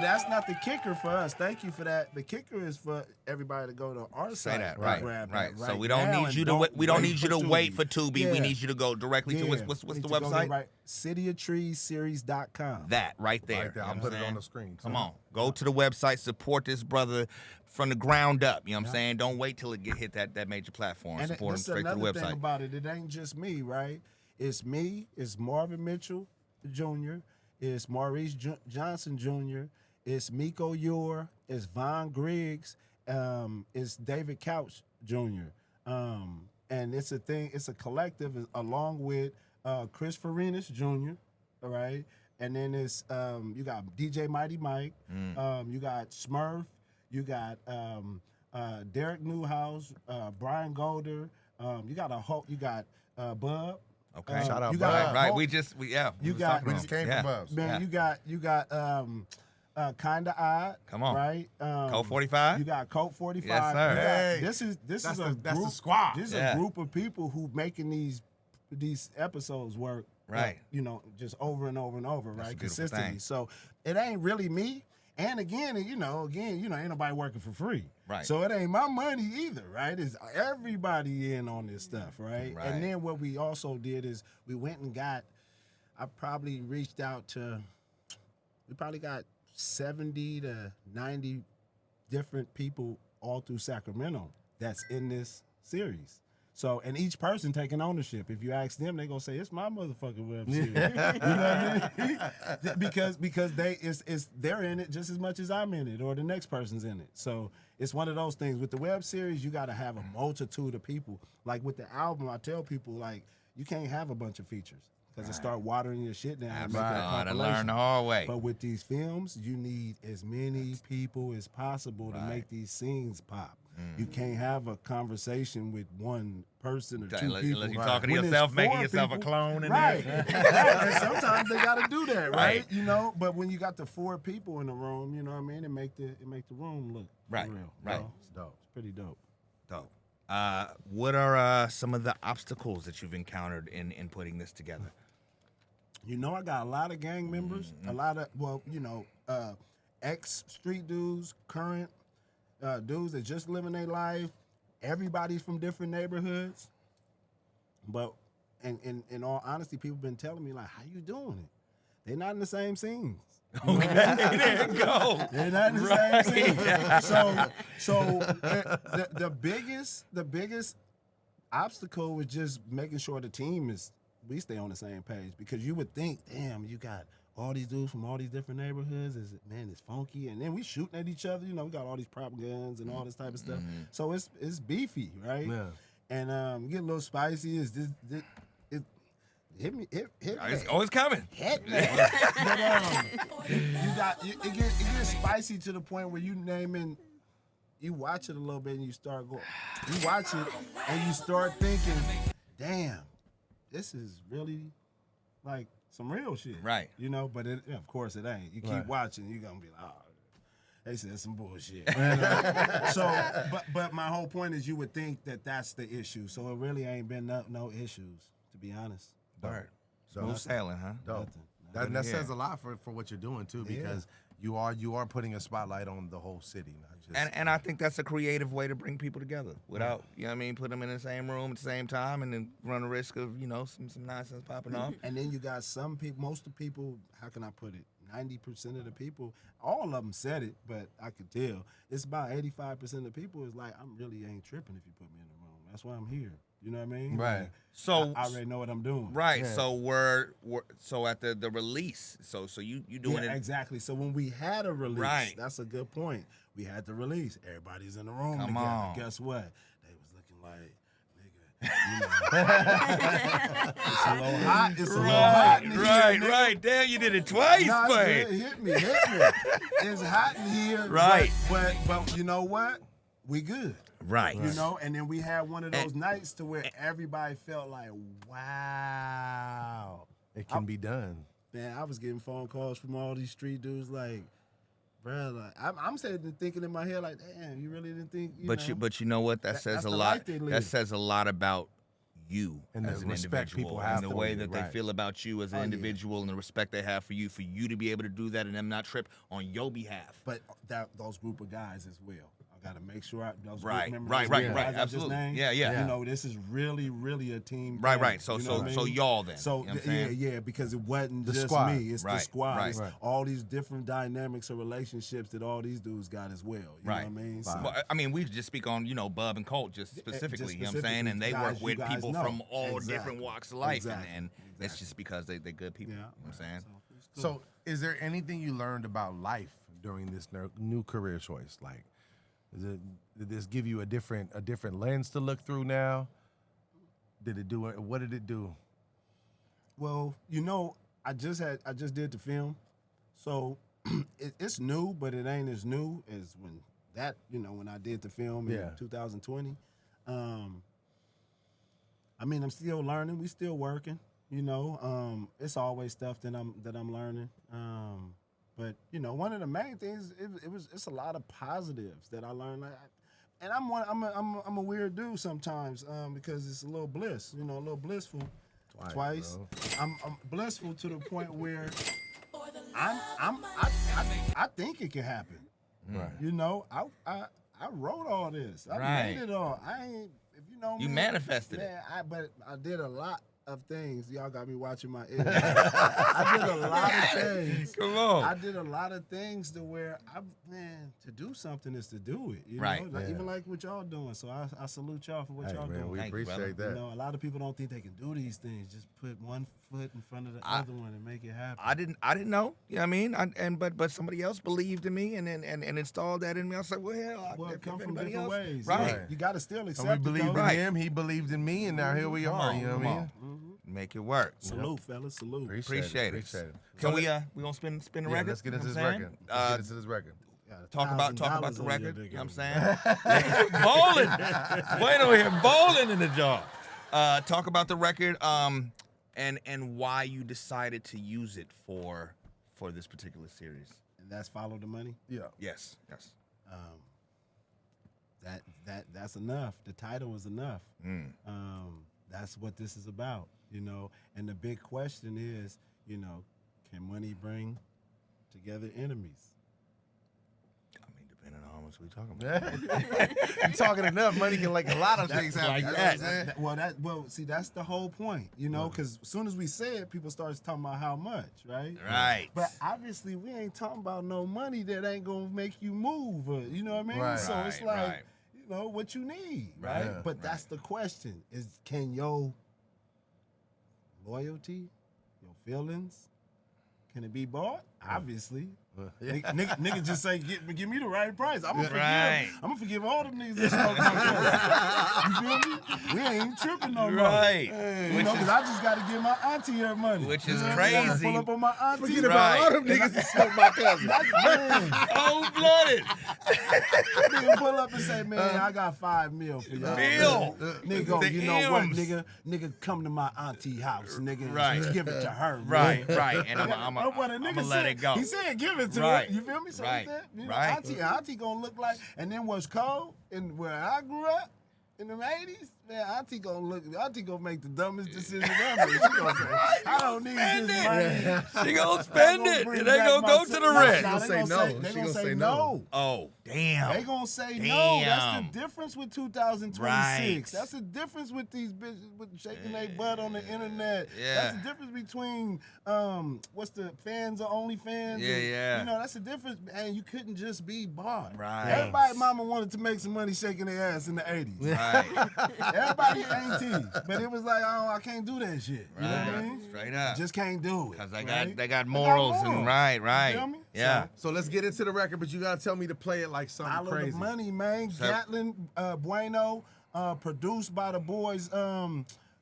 [SPEAKER 5] that's not the kicker for us. Thank you for that. The kicker is for everybody to go to our
[SPEAKER 2] Say
[SPEAKER 5] site.
[SPEAKER 2] that.
[SPEAKER 5] and
[SPEAKER 2] Right.
[SPEAKER 5] grab
[SPEAKER 2] Right.
[SPEAKER 5] that
[SPEAKER 2] So we don't
[SPEAKER 5] now
[SPEAKER 2] need
[SPEAKER 5] and
[SPEAKER 2] you to we don't need you to wait for
[SPEAKER 5] Tubi.
[SPEAKER 2] Tubi. We
[SPEAKER 5] Yeah.
[SPEAKER 2] need you to go directly to what's the
[SPEAKER 5] Need to go there,
[SPEAKER 2] website?
[SPEAKER 5] right. CityofTreesSeries.com.
[SPEAKER 2] That right there.
[SPEAKER 3] Right there.
[SPEAKER 2] You know
[SPEAKER 3] I'll
[SPEAKER 2] what
[SPEAKER 3] put
[SPEAKER 2] I'm
[SPEAKER 3] it on
[SPEAKER 2] saying?
[SPEAKER 3] the screen.
[SPEAKER 2] Come on. Go to the website, support this brother from the ground up. You know what I'm saying? Don't wait till it hit that major platform.
[SPEAKER 5] And
[SPEAKER 2] Support him
[SPEAKER 5] this is
[SPEAKER 2] straight to the
[SPEAKER 5] another thing
[SPEAKER 2] website.
[SPEAKER 5] about it. It ain't just me, right? It's me. It's Marvin Mitchell Jr. It's Maurice Johnson Jr. It's Miko Ure. It's Von Griggs. It's David Couch Jr. And it's a thing. It's a collective along with Chris Farinas Jr. All right. And then it's you got DJ Mighty Mike. You got Smurf. You got Derek Newhouse, Brian Golder. You got Bub.
[SPEAKER 2] Okay.
[SPEAKER 3] Shout out
[SPEAKER 5] you
[SPEAKER 3] Bub.
[SPEAKER 5] got
[SPEAKER 2] Right.
[SPEAKER 5] Hope.
[SPEAKER 2] We
[SPEAKER 5] You
[SPEAKER 2] just
[SPEAKER 3] We
[SPEAKER 5] got-
[SPEAKER 3] just came
[SPEAKER 2] Yeah.
[SPEAKER 3] from Bubs.
[SPEAKER 5] Man,
[SPEAKER 2] Yeah.
[SPEAKER 5] you got Kinda Odd.
[SPEAKER 2] Come on.
[SPEAKER 5] Right.
[SPEAKER 2] Code 45?
[SPEAKER 5] You got Colt 45.
[SPEAKER 2] Yes, sir.
[SPEAKER 5] You got-
[SPEAKER 3] Hey.
[SPEAKER 5] this is
[SPEAKER 3] That's
[SPEAKER 5] a
[SPEAKER 3] the
[SPEAKER 5] group.
[SPEAKER 3] squad.
[SPEAKER 5] This is
[SPEAKER 2] Yeah.
[SPEAKER 5] a group of people who making these episodes work.
[SPEAKER 2] Right.
[SPEAKER 5] Just over and over and over,
[SPEAKER 2] That's a
[SPEAKER 5] right?
[SPEAKER 2] beautiful
[SPEAKER 5] Consistently.
[SPEAKER 2] thing.
[SPEAKER 5] So it ain't really me. And again, ain't nobody working for free.
[SPEAKER 2] Right.
[SPEAKER 5] So it ain't my money either, right? It's everybody in on this stuff, right?
[SPEAKER 2] Right.
[SPEAKER 5] And then what we also did is we went and I probably reached out to, we probably got 70 to 90 different people all through Sacramento that's in this series. So, and each person taking ownership. If you ask them, they gonna say it's my motherfucking web series. You know what I mean? because they're in it just as much as I'm in it, or the next person's in it. So it's one of those things. With the web series, you got to have a multitude of people. Like with the album, I tell people like you can't have a bunch of features because it start watering your shit down. And make it a
[SPEAKER 2] I
[SPEAKER 5] compilation.
[SPEAKER 2] learned the hard way.
[SPEAKER 5] But with these films, you need as many people as possible to make these scenes pop. You can't have a conversation with one person or two people.
[SPEAKER 2] Unless you're talking to
[SPEAKER 5] When
[SPEAKER 2] yourself,
[SPEAKER 5] it's
[SPEAKER 2] making
[SPEAKER 5] four
[SPEAKER 2] yourself a
[SPEAKER 5] people,
[SPEAKER 2] clone in
[SPEAKER 5] right.
[SPEAKER 2] there.
[SPEAKER 5] Right. And sometimes they got to do that, right?
[SPEAKER 2] Right.
[SPEAKER 5] You know, but when you got the 4 people in the room, you know what I mean, it make the room look
[SPEAKER 2] Right,
[SPEAKER 5] real.
[SPEAKER 2] right.
[SPEAKER 5] You know? It's dope. It's pretty dope.
[SPEAKER 2] Dope. What are some of the obstacles that you've encountered in putting this together?
[SPEAKER 5] You know, I got a lot of gang members, a lot of, ex-street dudes, current dudes that just living their life. Everybody's from different neighborhoods. But in all honesty, people been telling me, like, how you doing it? They're not in the same scenes.
[SPEAKER 2] Okay, there you go.
[SPEAKER 5] They're not in the same scene. So the biggest obstacle was just making sure the team we stay on the same page, because you would think, damn, you got all these dudes from all these different neighborhoods. It's funky, and then we shooting at each other. You know, we got all these prop guns and all this type of stuff. So it's beefy, right?
[SPEAKER 3] Yeah.
[SPEAKER 5] And get a little spicy. Hit me.
[SPEAKER 2] It's always coming.
[SPEAKER 5] Hit me. But it gets spicy to the point where you watch it a little bit and you watch it and you start thinking, damn, this is really like some real shit.
[SPEAKER 2] Right.
[SPEAKER 5] You know, but of course it ain't. You keep watching, you're gonna be like, oh, they said some bullshit. But my whole point is you would think that that's the issue. So it really ain't been no issues, to be honest.
[SPEAKER 2] Word. Smooth sailing, huh?
[SPEAKER 3] Dope.
[SPEAKER 5] Nothing.
[SPEAKER 3] That says a lot for what you're doing too, because you are putting a spotlight on the whole city, not just.
[SPEAKER 2] And I think that's a creative way to bring people together without, you know what I mean, put them in the same room at the same time and then run the risk of, some nonsense popping off.
[SPEAKER 5] And then you got some people, most of the people, how can I put it? 90% of the people, all of them said it, but I could tell. It's about 85% of the people is like, I really ain't tripping if you put me in the room. That's why I'm here. You know what I mean?
[SPEAKER 3] Right.
[SPEAKER 5] Like,
[SPEAKER 2] So
[SPEAKER 5] I already know what I'm doing.
[SPEAKER 2] right.
[SPEAKER 3] Yeah.
[SPEAKER 2] So we're so at the release. So you doing
[SPEAKER 5] Yeah,
[SPEAKER 2] it
[SPEAKER 5] exactly. So when we had a release,
[SPEAKER 2] Right.
[SPEAKER 5] that's a good point. We had the release. Everybody's in the room
[SPEAKER 2] Come
[SPEAKER 5] together.
[SPEAKER 2] on.
[SPEAKER 5] Guess what? They was looking like, nigga, it's a little hot. It's a little hot in here, nigga.
[SPEAKER 2] right. Damn, you did it twice,
[SPEAKER 5] Nah,
[SPEAKER 2] but
[SPEAKER 5] it's good. Hit me. It's hot in here.
[SPEAKER 2] Right.
[SPEAKER 5] But you know what? We good.
[SPEAKER 2] right.
[SPEAKER 5] You know, and then we had one of those nights to where everybody felt like, wow.
[SPEAKER 3] It can be done.
[SPEAKER 5] Man, I was getting phone calls from all these street dudes like, bro, like, I'm sitting there thinking in my head like, damn, you really didn't think,
[SPEAKER 2] But you know what? That says
[SPEAKER 5] that's
[SPEAKER 2] a
[SPEAKER 5] the
[SPEAKER 2] lot.
[SPEAKER 5] life they
[SPEAKER 2] That
[SPEAKER 5] live.
[SPEAKER 2] sahave a lot about you
[SPEAKER 3] And the
[SPEAKER 2] as an
[SPEAKER 3] respect
[SPEAKER 2] individual,
[SPEAKER 3] people have
[SPEAKER 2] and the
[SPEAKER 3] for
[SPEAKER 2] way
[SPEAKER 3] you,
[SPEAKER 2] that they
[SPEAKER 3] right.
[SPEAKER 2] feel about you as an
[SPEAKER 5] Oh, yeah.
[SPEAKER 2] individual, and the respect they have for you to be able to do that and them not trip on your behalf.
[SPEAKER 5] But those group of guys as well. I got to make sure those
[SPEAKER 2] Right,
[SPEAKER 5] group members,
[SPEAKER 2] right,
[SPEAKER 5] those
[SPEAKER 2] right,
[SPEAKER 5] guys
[SPEAKER 2] right,
[SPEAKER 5] I just
[SPEAKER 2] absolutely.
[SPEAKER 5] named,
[SPEAKER 2] Yeah, yeah.
[SPEAKER 5] You know, this is really, really a team.
[SPEAKER 2] Right,
[SPEAKER 5] game,
[SPEAKER 2] right. So
[SPEAKER 5] you know what I
[SPEAKER 2] so
[SPEAKER 5] mean?
[SPEAKER 2] y'all then.
[SPEAKER 5] So
[SPEAKER 2] you know what I'm saying?
[SPEAKER 5] yeah, because it wasn't
[SPEAKER 3] The
[SPEAKER 5] just
[SPEAKER 3] squad.
[SPEAKER 5] me. It's the
[SPEAKER 2] Right,
[SPEAKER 5] squad.
[SPEAKER 2] right.
[SPEAKER 5] It's
[SPEAKER 3] Right.
[SPEAKER 5] all these different dynamics of relationships that all these dudes got as well. You
[SPEAKER 2] Right.
[SPEAKER 5] know what I mean? So,
[SPEAKER 2] Well, I mean, we just speak on, Bub and Colt just specifically, you know what I'm saying? And they
[SPEAKER 5] guys
[SPEAKER 2] work
[SPEAKER 5] you
[SPEAKER 2] with
[SPEAKER 5] guys
[SPEAKER 2] people
[SPEAKER 5] know.
[SPEAKER 2] from all
[SPEAKER 5] Exactly.
[SPEAKER 2] different walks of life.
[SPEAKER 5] Exactly.
[SPEAKER 2] And it's just because they're good people.
[SPEAKER 5] Yeah.
[SPEAKER 2] You know what I'm saying?
[SPEAKER 3] So, is there anything you learned about life during this new career choice? Like, did this give you a different lens to look through now? Did it do it? What did it do?
[SPEAKER 5] well, I just did the film, so it's new, but it ain't as new as when I did the film in
[SPEAKER 3] Yeah.
[SPEAKER 5] 2020. I mean, I'm still learning. We still working. It's always stuff that I'm learning. But one of the main things it's a lot of positives that I learned. And I'm a weird dude sometimes because it's a little bliss, a little blissful. Twice.
[SPEAKER 3] Bro.
[SPEAKER 5] I'm blissful to the point where I think it can happen.
[SPEAKER 3] Right.
[SPEAKER 5] You know, I wrote all this. I
[SPEAKER 2] Right.
[SPEAKER 5] made it all. I ain't, if you know me.
[SPEAKER 2] You manifested it.
[SPEAKER 5] Man, but I did a lot of things. Y'all got me watching my ears. I did a lot of things.
[SPEAKER 2] Come on.
[SPEAKER 5] I did a lot of things to where to do something is to do it. You
[SPEAKER 2] Right.
[SPEAKER 5] know? Like, even like what y'all doing. So I salute y'all for what
[SPEAKER 3] Hey,
[SPEAKER 5] y'all
[SPEAKER 3] man,
[SPEAKER 5] doing.
[SPEAKER 3] we
[SPEAKER 2] Thank you,
[SPEAKER 3] appreciate
[SPEAKER 5] You
[SPEAKER 3] that.
[SPEAKER 5] know, a lot of people don't think they can do these things. Just put one foot in front of the other one and make it happen.
[SPEAKER 2] I didn't know. You know what I mean? But somebody else believed in me and installed that in me. I was like, well, hell,
[SPEAKER 5] Well,
[SPEAKER 2] if
[SPEAKER 5] it come from
[SPEAKER 2] anybody
[SPEAKER 5] different
[SPEAKER 2] else,
[SPEAKER 5] ways.
[SPEAKER 2] right?
[SPEAKER 5] Yeah. You got to still accept
[SPEAKER 3] Somebody
[SPEAKER 5] it,
[SPEAKER 3] believed in
[SPEAKER 5] though.
[SPEAKER 2] Right.
[SPEAKER 3] him, he believed in me, and now here we are. You know what I mean?
[SPEAKER 2] Make it work.
[SPEAKER 5] Salute, fellas. Salute.
[SPEAKER 2] Appreciate it.
[SPEAKER 3] Appreciate it.
[SPEAKER 2] Can we gonna spin the
[SPEAKER 3] Yeah,
[SPEAKER 2] record?
[SPEAKER 3] let's get into
[SPEAKER 2] You
[SPEAKER 3] this
[SPEAKER 2] know what I'm
[SPEAKER 3] record.
[SPEAKER 2] saying?
[SPEAKER 3] Let's get into this record.
[SPEAKER 2] Talk about the
[SPEAKER 5] $1,000 on
[SPEAKER 2] record.
[SPEAKER 5] your
[SPEAKER 2] You know what I'm
[SPEAKER 5] dick.
[SPEAKER 2] saying? Bowling. Wait over here, bowling in the jar. Talk about the record, and why you decided to use it for this particular series.
[SPEAKER 5] And that's Follow the Money.
[SPEAKER 3] Yeah.
[SPEAKER 2] Yes.
[SPEAKER 5] That's enough. The title is enough.
[SPEAKER 2] Mm.
[SPEAKER 5] That's what this is about, you know. And the big question is, you know, can money bring together enemies?
[SPEAKER 2] I mean, depending on how much we talking about.
[SPEAKER 3] You're talking enough. Money can like a lot of things happen.
[SPEAKER 2] like
[SPEAKER 3] You know
[SPEAKER 2] that.
[SPEAKER 3] what I'm saying?
[SPEAKER 5] Well, see, that's the whole point, you know, because as soon as we say it, people start talking about how much, right?
[SPEAKER 2] Right.
[SPEAKER 5] But obviously, we ain't talking about no money that ain't gonna make you move, or, you know what I mean?
[SPEAKER 3] Right.
[SPEAKER 5] So it's like,
[SPEAKER 2] Right.
[SPEAKER 5] you know, what you need, right?
[SPEAKER 3] Yeah.
[SPEAKER 5] But that's the question: is can your loyalty, your feelings, can it be bought? Obviously. Nigga just say, give me the right price. I'm gonna forgive all them niggas that smoke my gun. You feel me? We ain't tripping no more.
[SPEAKER 2] Right.
[SPEAKER 5] You know, because I just got to give my auntie her money.
[SPEAKER 2] Which is
[SPEAKER 5] You know what I mean? I
[SPEAKER 2] crazy.
[SPEAKER 5] pull up on my auntie.
[SPEAKER 3] Forget about all them niggas that smoke my cousin.
[SPEAKER 2] Cold-blooded.
[SPEAKER 5] Nigga pull up and say, man, I got $5 million for y'all.
[SPEAKER 2] Bill.
[SPEAKER 5] Nigga,
[SPEAKER 2] The
[SPEAKER 5] you know what,
[SPEAKER 2] M's.
[SPEAKER 5] nigga, come to my auntie house, nigga.
[SPEAKER 2] Right.
[SPEAKER 5] Just give it to her. man.
[SPEAKER 2] Right. And I'm
[SPEAKER 5] What a
[SPEAKER 2] gonna
[SPEAKER 5] nigga
[SPEAKER 2] let
[SPEAKER 5] said.
[SPEAKER 2] it go.
[SPEAKER 5] He said give it to
[SPEAKER 2] Right.
[SPEAKER 5] her. You feel me? So
[SPEAKER 2] Right.
[SPEAKER 5] that, you know,
[SPEAKER 2] Right.
[SPEAKER 5] auntie gonna look like, and then what's cold, and where I grew up, in the 80s, man, auntie gonna make the dumbest decision ever. She gonna say, I don't need this money.
[SPEAKER 2] She gonna spend it.
[SPEAKER 5] bring
[SPEAKER 2] It ain't
[SPEAKER 5] back
[SPEAKER 2] gonna
[SPEAKER 5] my
[SPEAKER 2] go to
[SPEAKER 5] son.
[SPEAKER 2] the
[SPEAKER 5] No,
[SPEAKER 2] rent.
[SPEAKER 5] no,
[SPEAKER 3] She
[SPEAKER 5] they
[SPEAKER 3] gonna say no.
[SPEAKER 5] They
[SPEAKER 3] She
[SPEAKER 5] gonna
[SPEAKER 3] gonna
[SPEAKER 5] say
[SPEAKER 3] say
[SPEAKER 5] no.
[SPEAKER 3] no.
[SPEAKER 2] Oh, damn.
[SPEAKER 5] They gonna say no. That's
[SPEAKER 2] Damn.
[SPEAKER 5] the difference with 2026.
[SPEAKER 2] Right.
[SPEAKER 5] That's the difference with these bitches with shaking their butt on the internet.
[SPEAKER 2] Yeah.
[SPEAKER 5] That's the difference between what's the fans or OnlyFans.
[SPEAKER 2] Yeah.
[SPEAKER 5] You know, that's the difference. And you couldn't just be bought.
[SPEAKER 2] Right.
[SPEAKER 5] Everybody mama wanted to make some money shaking their ass in the 80s.
[SPEAKER 2] Right.
[SPEAKER 5] Everybody ain't T. But it was like, oh, I can't do that shit. You know what I mean?
[SPEAKER 2] Straight up.
[SPEAKER 5] Just can't do it.
[SPEAKER 2] Because
[SPEAKER 5] right?
[SPEAKER 2] they got morals and right.
[SPEAKER 5] You feel me?
[SPEAKER 2] Yeah.
[SPEAKER 3] So let's get into the record, but you gotta tell me to play it like something
[SPEAKER 5] Follow
[SPEAKER 3] crazy.
[SPEAKER 5] the money, man.
[SPEAKER 2] So-
[SPEAKER 5] Gatlin Bueno, produced by the boys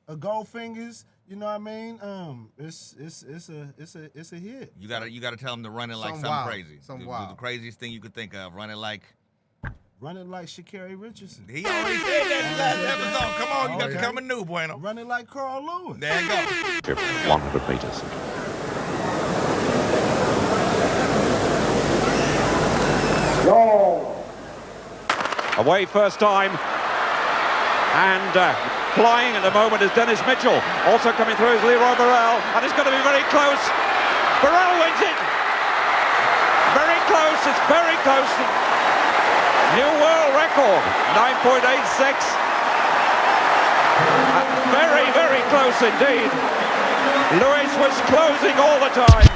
[SPEAKER 5] Goldfingers. You know what I mean? It's a hit.
[SPEAKER 2] You gotta tell them to run it like
[SPEAKER 3] Something
[SPEAKER 2] something
[SPEAKER 3] wild.
[SPEAKER 2] crazy.
[SPEAKER 3] Something
[SPEAKER 2] The
[SPEAKER 3] wild.
[SPEAKER 2] craziest thing you could think of. Run it like
[SPEAKER 5] Run it like Sha'Carri Richardson.
[SPEAKER 2] he already said that in the last episode. Come on, you got to
[SPEAKER 5] Okay.
[SPEAKER 2] come anew, Bueno.
[SPEAKER 5] Run it like Carl Lewis.
[SPEAKER 2] There you go.
[SPEAKER 9] 100 meters. Away first time, and flying at the moment is Dennis Mitchell. Also coming through is Leroy Burrell, and it's going to be very close. Burrell wins it. Very close. It's very close. New world record, 9.86. Very, very close indeed. Lewis was closing all the time.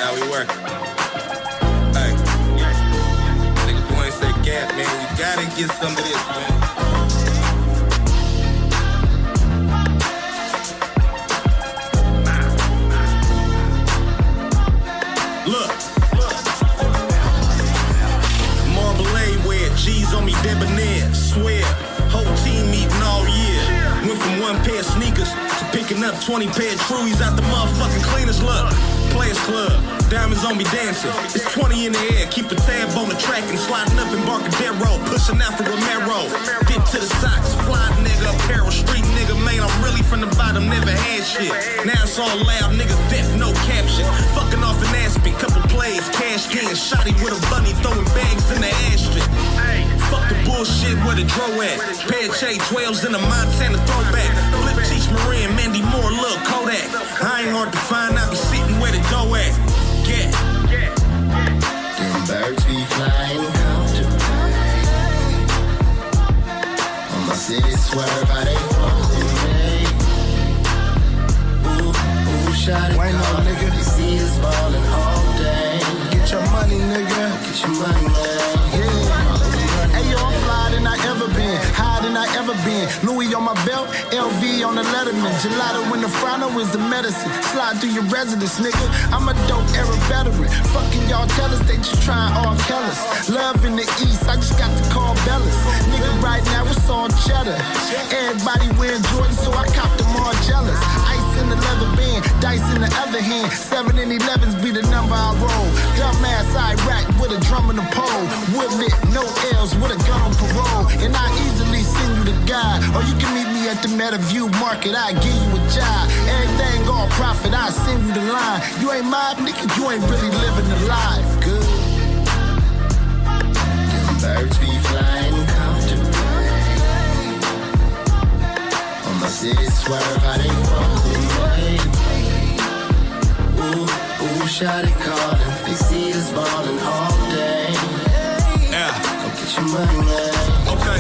[SPEAKER 10] How we work? Hey. Nigga boy say gap, man. You gotta get some of this, man. Look. Marmalade wear, G's on me debonair. Swear, whole team eating all year. Went from one pair of sneakers to picking up 20 pair of Truies out the motherfucking cleaners. Look, Players Club, diamonds on me dancing. It's 20 in the air, keep a tab on the track and sliding up Embarcadero, pushing out for Romero. Dip to the socks, fly nigga, apparel, street nigga, man, I'm really from the bottom, never had shit. Now it's all loud, niggas deaf, no caption. Fucking off an Aspen, couple plays, cash in, shotty with a bunny, throwing bags in the ashtray. Fuck the bullshit where the dro at. Pair of J 12s in a Montana throwback. Flip Teach Marie and Mandy Moore, Lil Kodak. I ain't hard to find, I be sitting where the dough at. swerve, how they fuck with me. Ooh, shot it, nigga. They see us ballin' all day.
[SPEAKER 3] Get your money, nigga.
[SPEAKER 10] Get your money, man.
[SPEAKER 3] Hey, yo, I'm fly than I ever been, higher than I ever been. Louis on my belt, LV on the Letterman. Gelato in the Frano is the medicine. Slide through your residence, nigga. I'm a dope era veteran. Fucking y'all tell us they just tryin' all killers. Love in the East, I just got to call Bellas. Nigga, right now it's all cheddar. Everybody wearing Jordan, so I copped them all jealous. Ice in the leather band, dice in the other hand. 7 and 11s be the number I roll. Dumbass Iraq with a drum in the pole. Woodlit, no L's with a gun on parole. And I easily send you the guy. Or you can meet me at the Metaview Market. I give you a job. Everything all profit, I send you the line. You ain't mob, nigga, you ain't really living the life. Good.
[SPEAKER 10] Them birds be flying comfortably. On my city swerve, how they fuck with me. Ooh, shawty callin'. They see us ballin' all day.
[SPEAKER 1] Yeah.
[SPEAKER 10] Go get your money, man.
[SPEAKER 1] Okay.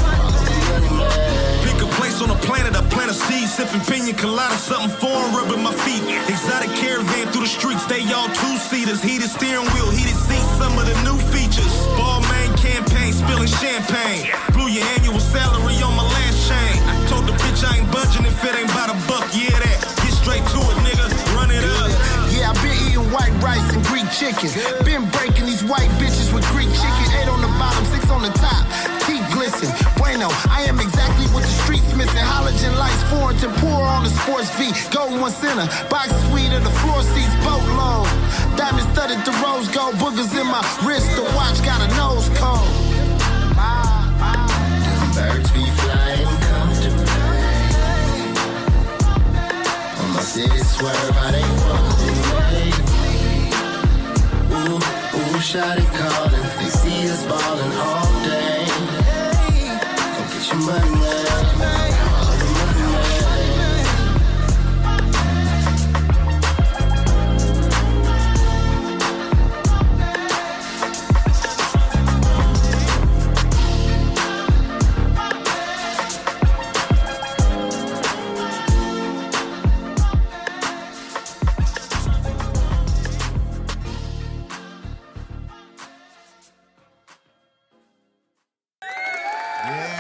[SPEAKER 10] Pick a place on the planet, I plant a seed, sipping pina colada, something foreign rubbing my feet. Exotic caravan through the streets, they all two-seaters. Heated steering wheel, heated seats, some of the new features. Ball main campaign, spilling champagne. Blew your annual salary on my last chain. I told the bitch I ain't budging if it ain't about a buck, yeah that. Get straight to it, nigga, run it up.
[SPEAKER 3] Yeah, I been eating white rice and Greek chicken. Been breaking these white bitches with Greek chicken. 8 on the bottom, 6 on the top. Teeth glisten. Bueno, I am exactly what the streets missing. Halogen lights, foreign tempura on the sports V. Gold 1 center. Box suite of the floor seats, boatload. Diamond studded the rose gold. Boogers in my wrist. The watch got a nose cone.
[SPEAKER 10] Birds be flying comfortably. On my city swerve, how they fuck with me. Ooh, shawty callin'. They see us ballin' all day. Go get your money, man.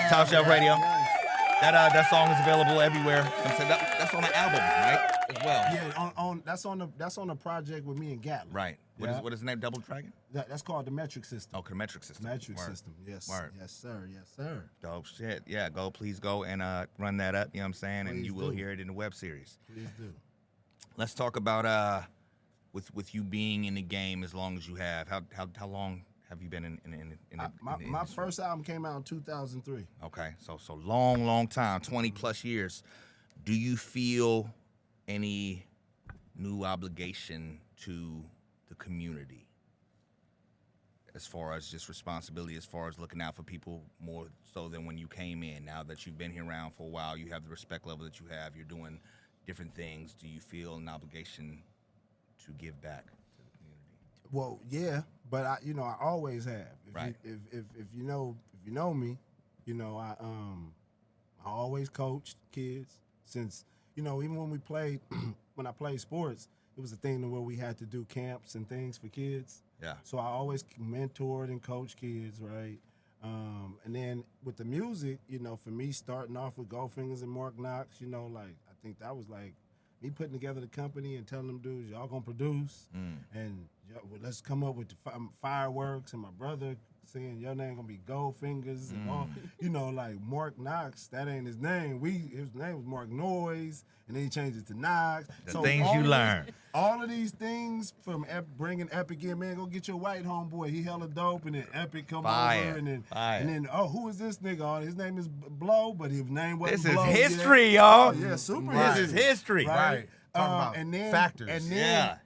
[SPEAKER 2] Top Shelf Radio. That song is available everywhere. That's on the album, right? As well.
[SPEAKER 5] Yeah, that's on the project with me and Gatlin.
[SPEAKER 2] Right. What is the name? Double Dragon?
[SPEAKER 5] That's called the Metric System.
[SPEAKER 2] Okay, Metric System.
[SPEAKER 5] Metric System. Yes.
[SPEAKER 2] Word.
[SPEAKER 5] Yes, sir. Yes, sir.
[SPEAKER 2] Dope shit. Yeah, please go and run that up. You know what I'm saying? And
[SPEAKER 5] Please
[SPEAKER 2] you will
[SPEAKER 5] do.
[SPEAKER 2] hear it in the web series.
[SPEAKER 5] Please do.
[SPEAKER 2] Let's talk about with you being in the game as long as you have. How long have you been in the
[SPEAKER 5] My
[SPEAKER 2] industry?
[SPEAKER 5] first album came out in 2003.
[SPEAKER 2] Okay, so long time, 20 plus years. Do you feel any new obligation to the community as far as just responsibility, as far as looking out for people more so than when you came in? Now that you've been here around for a while, you have the respect level that you have, you're doing different things. Do you feel an obligation to give back to the community?
[SPEAKER 5] Well, yeah, but I always have.
[SPEAKER 2] Right.
[SPEAKER 5] If you know me, I always coached kids since even when we played when I played sports, it was a thing where we had to do camps and things for kids.
[SPEAKER 2] Yeah.
[SPEAKER 5] So I always mentored and coached kids, right? And then with the music, for me starting off with Goldfingers and Mark Knox, I think that was like me putting together the company and telling them dudes, y'all gonna produce, and let's come up with the fireworks, and my brother saying your name gonna be Goldfingers, and all, like Mark Knox, that ain't his name. His name was Mark Noise, and then he changed it to Knox.
[SPEAKER 2] The things you learn.
[SPEAKER 5] All of these things from bringing Epic in, man, go get your white homeboy. He hella dope, and then Epic come over, and then who is this nigga? Oh, his name is Blow, but his name wasn't
[SPEAKER 2] This is
[SPEAKER 5] Blow.
[SPEAKER 2] history, y'all.
[SPEAKER 5] Oh, yeah, super
[SPEAKER 2] This
[SPEAKER 5] history.
[SPEAKER 2] is history.
[SPEAKER 3] Right. Talking about factors.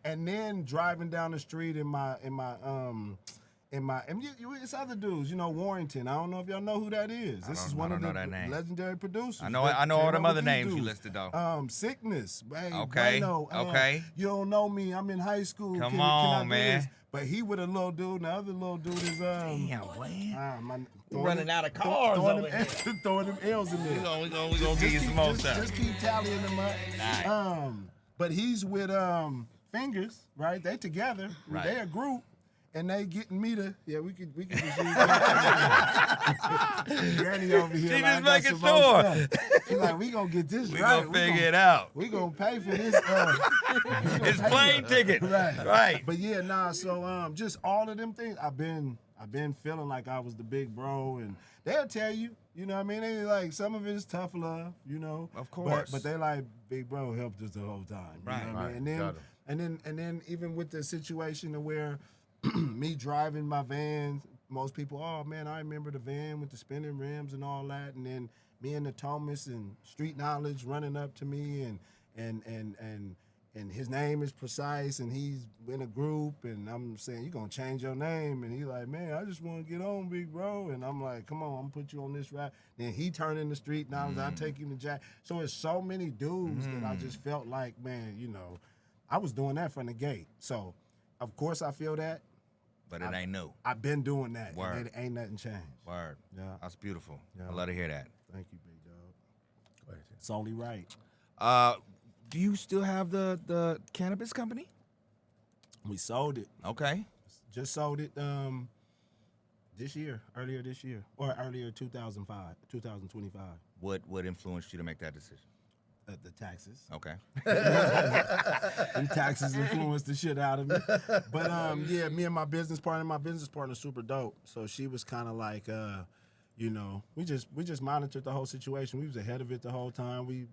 [SPEAKER 5] And then driving down the street in my it's other dudes, Warrington. I don't know if y'all know who that is. This is one of the legendary producers.
[SPEAKER 2] I know all them other names you listed though.
[SPEAKER 5] Sickness. Hey,
[SPEAKER 2] okay.
[SPEAKER 5] Bueno,
[SPEAKER 2] okay.
[SPEAKER 5] You don't know me. I'm in high school.
[SPEAKER 2] Come on,
[SPEAKER 5] can I
[SPEAKER 2] man.
[SPEAKER 5] Do this? But he with a little dude, and the other little dude is
[SPEAKER 2] Damn, running out of cars
[SPEAKER 5] throwing them L's in there.
[SPEAKER 2] We gonna give you some more stuff.
[SPEAKER 5] Just keep tallying them up.
[SPEAKER 2] Right.
[SPEAKER 5] But he's with Fingers, right? They together.
[SPEAKER 2] Right.
[SPEAKER 5] They a group. And they getting me to we could just use Granny over here.
[SPEAKER 2] She
[SPEAKER 5] like,
[SPEAKER 2] just making sure.
[SPEAKER 5] She's like, we gonna get this
[SPEAKER 2] we
[SPEAKER 5] right.
[SPEAKER 2] Gonna figure it out.
[SPEAKER 5] We gonna pay for this.
[SPEAKER 2] It's plane ticket. Right.
[SPEAKER 5] But yeah, so just all of them things. I've been feeling like I was the big bro, and they'll tell you, you know what I mean? They like some of it is tough love,
[SPEAKER 2] Of course.
[SPEAKER 5] But they like big bro helped us the whole time.
[SPEAKER 2] Right.
[SPEAKER 5] You know what I mean? And then even with the situation of where me driving my vans, most people, oh man, I remember the van with the spinning rims and all that, and then me and the Thomas and Street Knowledge running up to me, and his name is Precise, and he's in a group, and I'm saying, you gonna change your name, and he's like, man, I just want to get on, big bro, and I'm like, come on, I'm gonna put you on this ride. Then he turned in the Street Knowledge, I take him to Jack. So it's so many dudes that I just felt like, man, I was doing that from the gate. So of course I feel that.
[SPEAKER 2] But it ain't new.
[SPEAKER 5] I've been doing that.
[SPEAKER 2] Word.
[SPEAKER 5] And it ain't nothing changed.
[SPEAKER 2] Word.
[SPEAKER 5] Yeah.
[SPEAKER 2] That's beautiful.
[SPEAKER 5] Yeah.
[SPEAKER 2] I love to hear that.
[SPEAKER 5] Thank you, big dog. Go ahead. It's only right.
[SPEAKER 2] Do you still have the cannabis company?
[SPEAKER 5] We sold it.
[SPEAKER 2] Okay.
[SPEAKER 5] Just sold it earlier this year, or earlier 2025.
[SPEAKER 2] What influenced you to make that decision?
[SPEAKER 5] The taxes.
[SPEAKER 2] Okay.
[SPEAKER 5] Them taxes influenced the shit out of me. But me and my business partner super dope. So she was kind of like, we just monitored the whole situation. We was ahead of it the whole time. We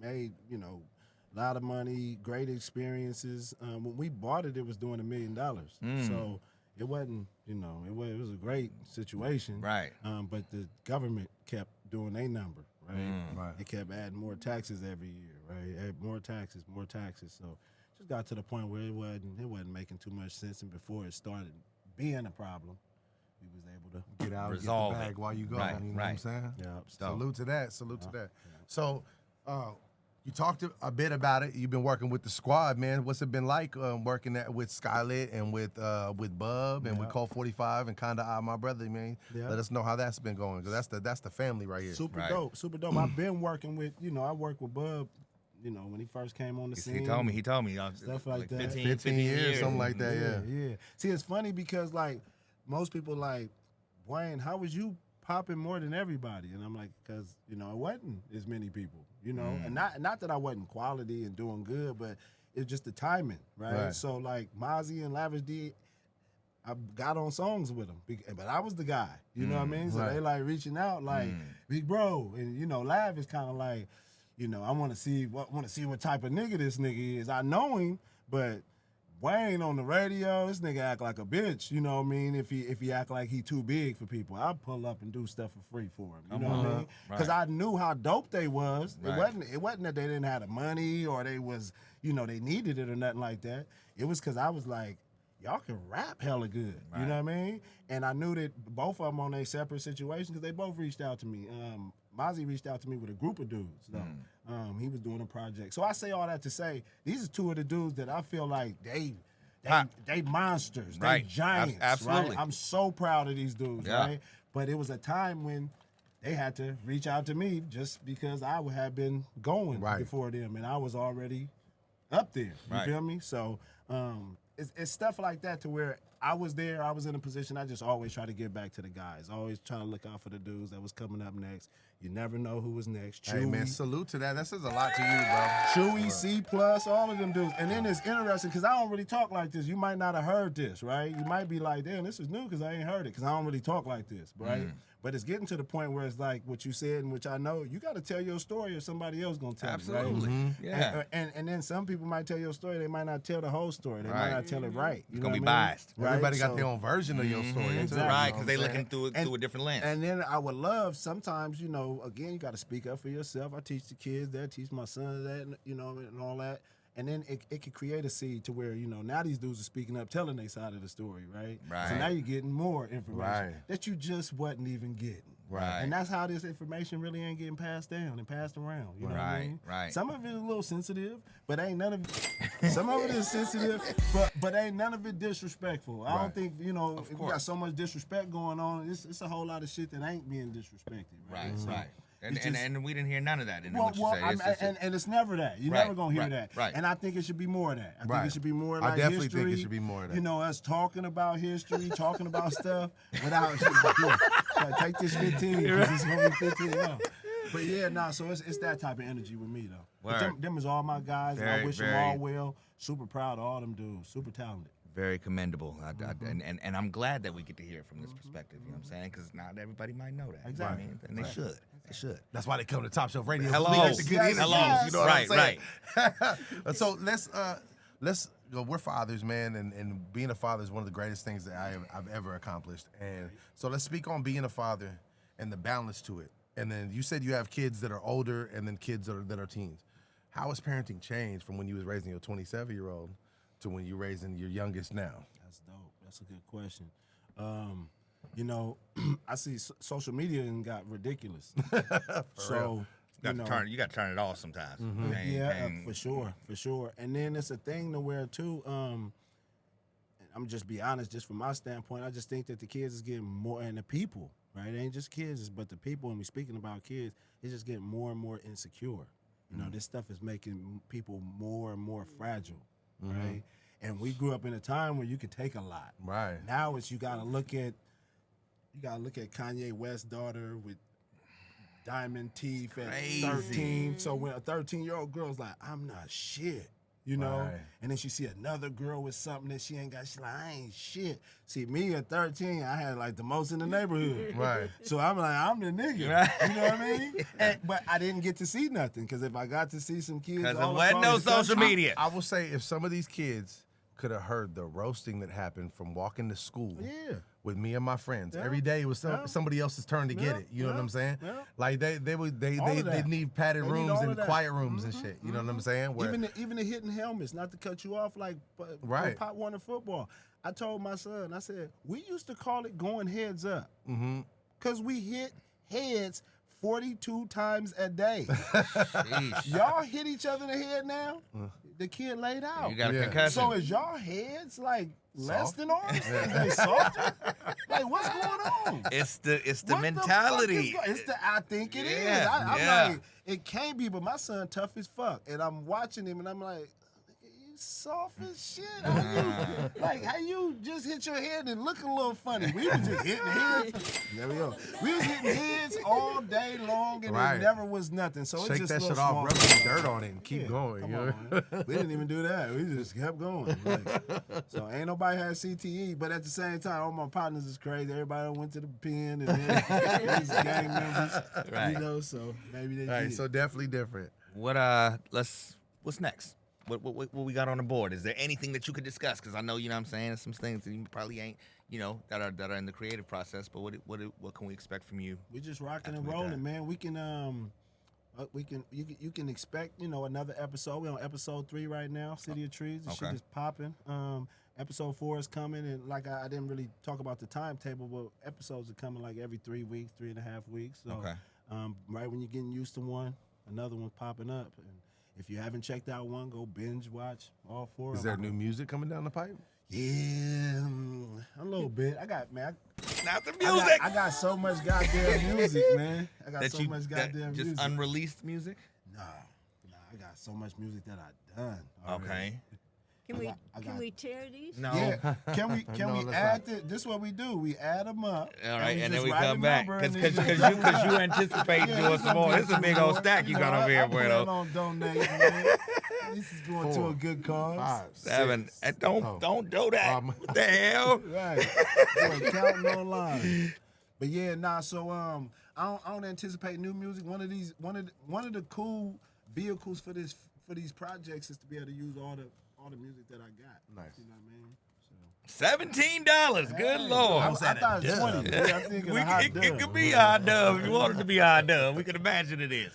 [SPEAKER 5] made, a lot of money, great experiences. When we bought it, it was doing $1 million. So it wasn't, it was a great situation.
[SPEAKER 2] Right.
[SPEAKER 5] But the government kept doing their number. Right.
[SPEAKER 3] Right.
[SPEAKER 5] It kept adding more taxes every year, right? More taxes. So just got to the point where it wasn't making too much sense. And before it started being a problem, we was able to
[SPEAKER 3] get out,
[SPEAKER 2] resolve
[SPEAKER 3] get the bag while you go.
[SPEAKER 2] Right,
[SPEAKER 3] You know what I'm saying?
[SPEAKER 5] Yeah.
[SPEAKER 3] Salute to that. Salute to that. So, you talked a bit about it. You've been working with the squad, man. What's it been like working with Skylit and with Bub and with Cole 45 and Kinda My Brother, man?
[SPEAKER 5] Yeah.
[SPEAKER 3] Let us know how that's been going, because that's the family right here.
[SPEAKER 5] Super dope. I've been working with, I worked with Bub, when he first came on the scene.
[SPEAKER 2] He told me.
[SPEAKER 5] Stuff like that.
[SPEAKER 3] 15 years, something like that,
[SPEAKER 5] Yeah. See, it's funny because, like, most people like, Wayne, how was you popping more than everybody? And I'm like, because, it wasn't as many people, and not that I wasn't quality and doing good, but it's just the timing, right? So, like, Mozzie and Lavish D, I got on songs with them, but I was the guy, you know what I mean? So they like reaching out, like, big bro, and Lav is kind of like, I want to see what type of nigga this nigga is. I know him, but Wayne on the radio, this nigga act like a bitch, you know what I mean? If he act like he too big for people, I'll pull up and do stuff for free for him, you know what I mean? Because I knew how dope they was.
[SPEAKER 2] Right.
[SPEAKER 5] It wasn't that they didn't have the money or they was, they needed it or nothing like that. It was because I was like, y'all can rap hella good, you know what I mean? And I knew that both of them on their separate situations, because they both reached out to me. Mozzie reached out to me with a group of dudes, though. He was doing a project. So I say all that to say, these are two of the dudes that I feel like they monsters, they giants.
[SPEAKER 2] Absolutely.
[SPEAKER 5] Right? I'm so proud of these dudes, right? But it was a time when they had to reach out to me just because I had been going before them, and I was already up there. You feel me? So it's stuff like that to where I was there, I was in a position, I just always try to get back to the guys. Always trying to look out for the dudes that was coming up next. You never know who was next.
[SPEAKER 3] Hey, man, salute to that. That says a lot to you, bro.
[SPEAKER 5] Chewy, C+, all of them dudes. And then it's interesting because I don't really talk like this. You might not have heard this, right? You might be like, damn, this is new because I ain't heard it because I don't really talk like this, right? But it's getting to the point where it's like what you said and which I know, you got to tell your story or somebody else going to tell it, right?
[SPEAKER 2] Absolutely. Yeah.
[SPEAKER 5] And then some people might tell your story. They might not tell the whole story. They might not tell it right.
[SPEAKER 2] It's going to be biased.
[SPEAKER 5] Right?
[SPEAKER 3] Everybody got their own version of your story.
[SPEAKER 5] Exactly.
[SPEAKER 2] Right, because they looking through a different lens.
[SPEAKER 5] And then I would love sometimes, again, you got to speak up for yourself. I teach the kids that, teach my son that, and all that. And then it could create a seed to where, you know, now these dudes are speaking up, telling their side of the story, right?
[SPEAKER 2] Right.
[SPEAKER 5] So now you're getting more information
[SPEAKER 3] Right.
[SPEAKER 5] that you just wasn't even getting.
[SPEAKER 3] Right.
[SPEAKER 5] And that's how this information really ain't getting passed down and passed around. You know what I
[SPEAKER 2] Right,
[SPEAKER 5] mean?
[SPEAKER 2] right.
[SPEAKER 5] Some of it is a little sensitive, but ain't none of it. Some of it is sensitive, but ain't none of it disrespectful. I don't think, you know, if we got so much disrespect going on, it's a whole lot of shit that ain't being disrespected. Right. So
[SPEAKER 2] Right. And,
[SPEAKER 5] it's just-
[SPEAKER 2] and we didn't hear none of that in
[SPEAKER 5] well,
[SPEAKER 2] what you say. It's just-
[SPEAKER 5] and it's never that. You're
[SPEAKER 2] Right,
[SPEAKER 5] never gonna hear
[SPEAKER 2] right,
[SPEAKER 5] that.
[SPEAKER 2] right.
[SPEAKER 5] And I think it should be more of that. I
[SPEAKER 3] Right.
[SPEAKER 5] think it should be more
[SPEAKER 3] I
[SPEAKER 5] like
[SPEAKER 3] definitely
[SPEAKER 5] history.
[SPEAKER 3] think it should be more of that.
[SPEAKER 5] You know, us talking about history, talking about stuff without like, take this 15 because it's gonna be 15. No. But yeah, nah. So it's that type of energy with me though. But
[SPEAKER 2] Word.
[SPEAKER 5] them is all my guys. And I
[SPEAKER 2] Very,
[SPEAKER 5] wish them
[SPEAKER 2] very-
[SPEAKER 5] all well. Super proud of all them dudes. Super talented.
[SPEAKER 2] Very commendable. And I'm glad that we get to hear it from this perspective. You know what I'm saying? Because not everybody might know that.
[SPEAKER 5] Exactly.
[SPEAKER 2] You know what I mean? And they should. They should.
[SPEAKER 3] That's why they come to Top Shelf Radio.
[SPEAKER 2] Hello.
[SPEAKER 3] We like to get interviews,
[SPEAKER 2] Hello.
[SPEAKER 3] You know what I'm
[SPEAKER 2] Right,
[SPEAKER 3] saying? So let's go. We're fathers, man, and being a father is one of the greatest things that I've ever accomplished. And so let's speak on being a father and the balance to it. And then you said you have kids that are older and then kids that are teens. How has parenting changed from when you was raising your 27-year-old to when you're raising your youngest now?
[SPEAKER 5] That's dope. That's a good question. You know, I see social media and got ridiculous. So
[SPEAKER 2] You got to turn it off sometimes.
[SPEAKER 5] for sure. And then it's a thing to where too. I'm just be honest, just from my standpoint, I just think that the kids is getting more, and the people, right? It ain't just kids, but the people. And we speaking about kids, it's just getting more and more insecure. You know, this stuff is making people more and more fragile, right? And we grew up in a time where you could take a lot.
[SPEAKER 3] Right.
[SPEAKER 5] Now it's you gotta look at Kanye West's daughter with diamond teeth at 13. So when a 13-year-old girl's like, I'm not shit, you know?
[SPEAKER 3] Right.
[SPEAKER 5] And then she see another girl with something that she ain't got, she's like, I ain't shit. See, me at 13, I had like the most in the neighborhood.
[SPEAKER 3] Right.
[SPEAKER 5] So I'm like, I'm the nigga.
[SPEAKER 2] Right.
[SPEAKER 5] You know what I mean? But I didn't get to see nothing, because if I got to see some kids,
[SPEAKER 2] Because
[SPEAKER 5] all
[SPEAKER 2] there wasn't no
[SPEAKER 5] across the
[SPEAKER 2] social
[SPEAKER 5] country-
[SPEAKER 2] media.
[SPEAKER 3] I will say, if some of these kids could have heard the roasting that happened from walking to school
[SPEAKER 5] Yeah.
[SPEAKER 3] with me and my friends.
[SPEAKER 5] Yeah.
[SPEAKER 3] Every day it was
[SPEAKER 5] Yeah.
[SPEAKER 3] somebody else's turn to get
[SPEAKER 5] Yeah.
[SPEAKER 3] it. You know what I'm saying?
[SPEAKER 5] Yeah.
[SPEAKER 3] Like they
[SPEAKER 5] All of
[SPEAKER 3] they
[SPEAKER 5] that.
[SPEAKER 3] need padded
[SPEAKER 5] They need
[SPEAKER 3] rooms
[SPEAKER 5] all
[SPEAKER 3] and
[SPEAKER 5] of that.
[SPEAKER 3] quiet rooms and shit. You know what I'm saying? Where,
[SPEAKER 5] Even the hitting helmets, not to cut you off, like
[SPEAKER 3] Right.
[SPEAKER 5] Pop Warner football. I told my son, I said, we used to call it going heads up. Because we hit heads 42 times a day. Y'all hit each other in the head now? The kid laid out.
[SPEAKER 2] You got a
[SPEAKER 3] Yeah.
[SPEAKER 2] concussion.
[SPEAKER 5] So is y'all heads like less
[SPEAKER 3] Soft?
[SPEAKER 5] than ours? Is they softer? Like, what's going on?
[SPEAKER 2] It's the
[SPEAKER 5] What the fuck
[SPEAKER 2] mentality.
[SPEAKER 5] is I think it is.
[SPEAKER 2] Yeah,
[SPEAKER 5] I'm
[SPEAKER 2] yeah.
[SPEAKER 5] like, it can't be, but my son tough as fuck. And I'm watching him and I'm like, you soft as shit. How you just hit your head and look a little funny. We was just hitting heads. There we go. We was hitting heads all day long and
[SPEAKER 3] Right.
[SPEAKER 5] it never was nothing. So
[SPEAKER 3] shake
[SPEAKER 5] it's just
[SPEAKER 3] that
[SPEAKER 5] little
[SPEAKER 3] shit off,
[SPEAKER 5] small
[SPEAKER 3] rub some dirt on it, and keep
[SPEAKER 5] Yeah,
[SPEAKER 3] going.
[SPEAKER 5] come
[SPEAKER 3] You
[SPEAKER 5] on,
[SPEAKER 3] know?
[SPEAKER 5] man. We didn't even do that. We just kept going. Like, so ain't nobody had CTE, but at the same time, all my partners is crazy. Everybody went to the pen and then these gang members.
[SPEAKER 2] Right.
[SPEAKER 5] You know, so maybe they
[SPEAKER 3] Right,
[SPEAKER 5] did.
[SPEAKER 3] so definitely different.
[SPEAKER 2] What's next? What we got on the board? Is there anything that you could discuss? Because I know, you know what I'm saying, some things that you probably ain't, you know, that are in the creative process, but what can we expect from you?
[SPEAKER 5] We just rocking
[SPEAKER 2] After
[SPEAKER 5] and
[SPEAKER 2] we
[SPEAKER 5] rolling,
[SPEAKER 2] done.
[SPEAKER 5] man. You can expect, you know, another episode. We're on episode 3 right now, City of Trees. The shit
[SPEAKER 2] Okay.
[SPEAKER 5] is popping. Episode 4 is coming, and like I didn't really talk about the timetable, but episodes are coming like every 3 weeks, 3.5 weeks. So
[SPEAKER 2] Okay.
[SPEAKER 5] right when you're getting used to one, another one's popping up. And if you haven't checked out one, go binge watch all 4
[SPEAKER 3] Is
[SPEAKER 5] of
[SPEAKER 3] there
[SPEAKER 5] them.
[SPEAKER 3] new music coming down the pipe?
[SPEAKER 5] Yeah, a little bit. I got
[SPEAKER 2] Not the
[SPEAKER 5] I
[SPEAKER 2] music.
[SPEAKER 5] got so much goddamn music, man. I got so much goddamn
[SPEAKER 2] just
[SPEAKER 5] music.
[SPEAKER 2] unreleased music.
[SPEAKER 5] Nah, I got so much music that I done. already.
[SPEAKER 2] Okay.
[SPEAKER 4] Can
[SPEAKER 5] I
[SPEAKER 4] we
[SPEAKER 5] got-
[SPEAKER 4] we tear these?
[SPEAKER 2] No.
[SPEAKER 5] Yeah, can we
[SPEAKER 3] No, let's
[SPEAKER 5] add this? This is what we do. We add them up.
[SPEAKER 2] All right, and then
[SPEAKER 5] just
[SPEAKER 2] we
[SPEAKER 5] write a
[SPEAKER 2] come back
[SPEAKER 5] number
[SPEAKER 2] because
[SPEAKER 5] and then
[SPEAKER 2] you anticipate
[SPEAKER 5] Yeah,
[SPEAKER 2] doing
[SPEAKER 5] we
[SPEAKER 2] some
[SPEAKER 5] gonna
[SPEAKER 2] more.
[SPEAKER 5] do
[SPEAKER 2] This is a
[SPEAKER 5] some
[SPEAKER 2] big old
[SPEAKER 5] more.
[SPEAKER 2] stack you got
[SPEAKER 5] know,
[SPEAKER 2] over here,
[SPEAKER 5] I plan
[SPEAKER 2] Bueno.
[SPEAKER 5] on donating, man. This is going to a good cause.
[SPEAKER 3] 5,
[SPEAKER 2] 7.
[SPEAKER 3] 6.
[SPEAKER 2] And don't do that. What the hell?
[SPEAKER 5] Right. Boy, counting on line. But yeah, nah. So I don't anticipate new music. One of the cool vehicles for these projects is to be able to use all the music that I got.
[SPEAKER 3] Nice.
[SPEAKER 5] You know what I mean? So
[SPEAKER 2] $17. Good Lord.
[SPEAKER 5] I thought it was 20. Yeah, I'm thinking a hot dub.
[SPEAKER 2] It could be a hot dub if you want it to be a hot dub. We can imagine it is.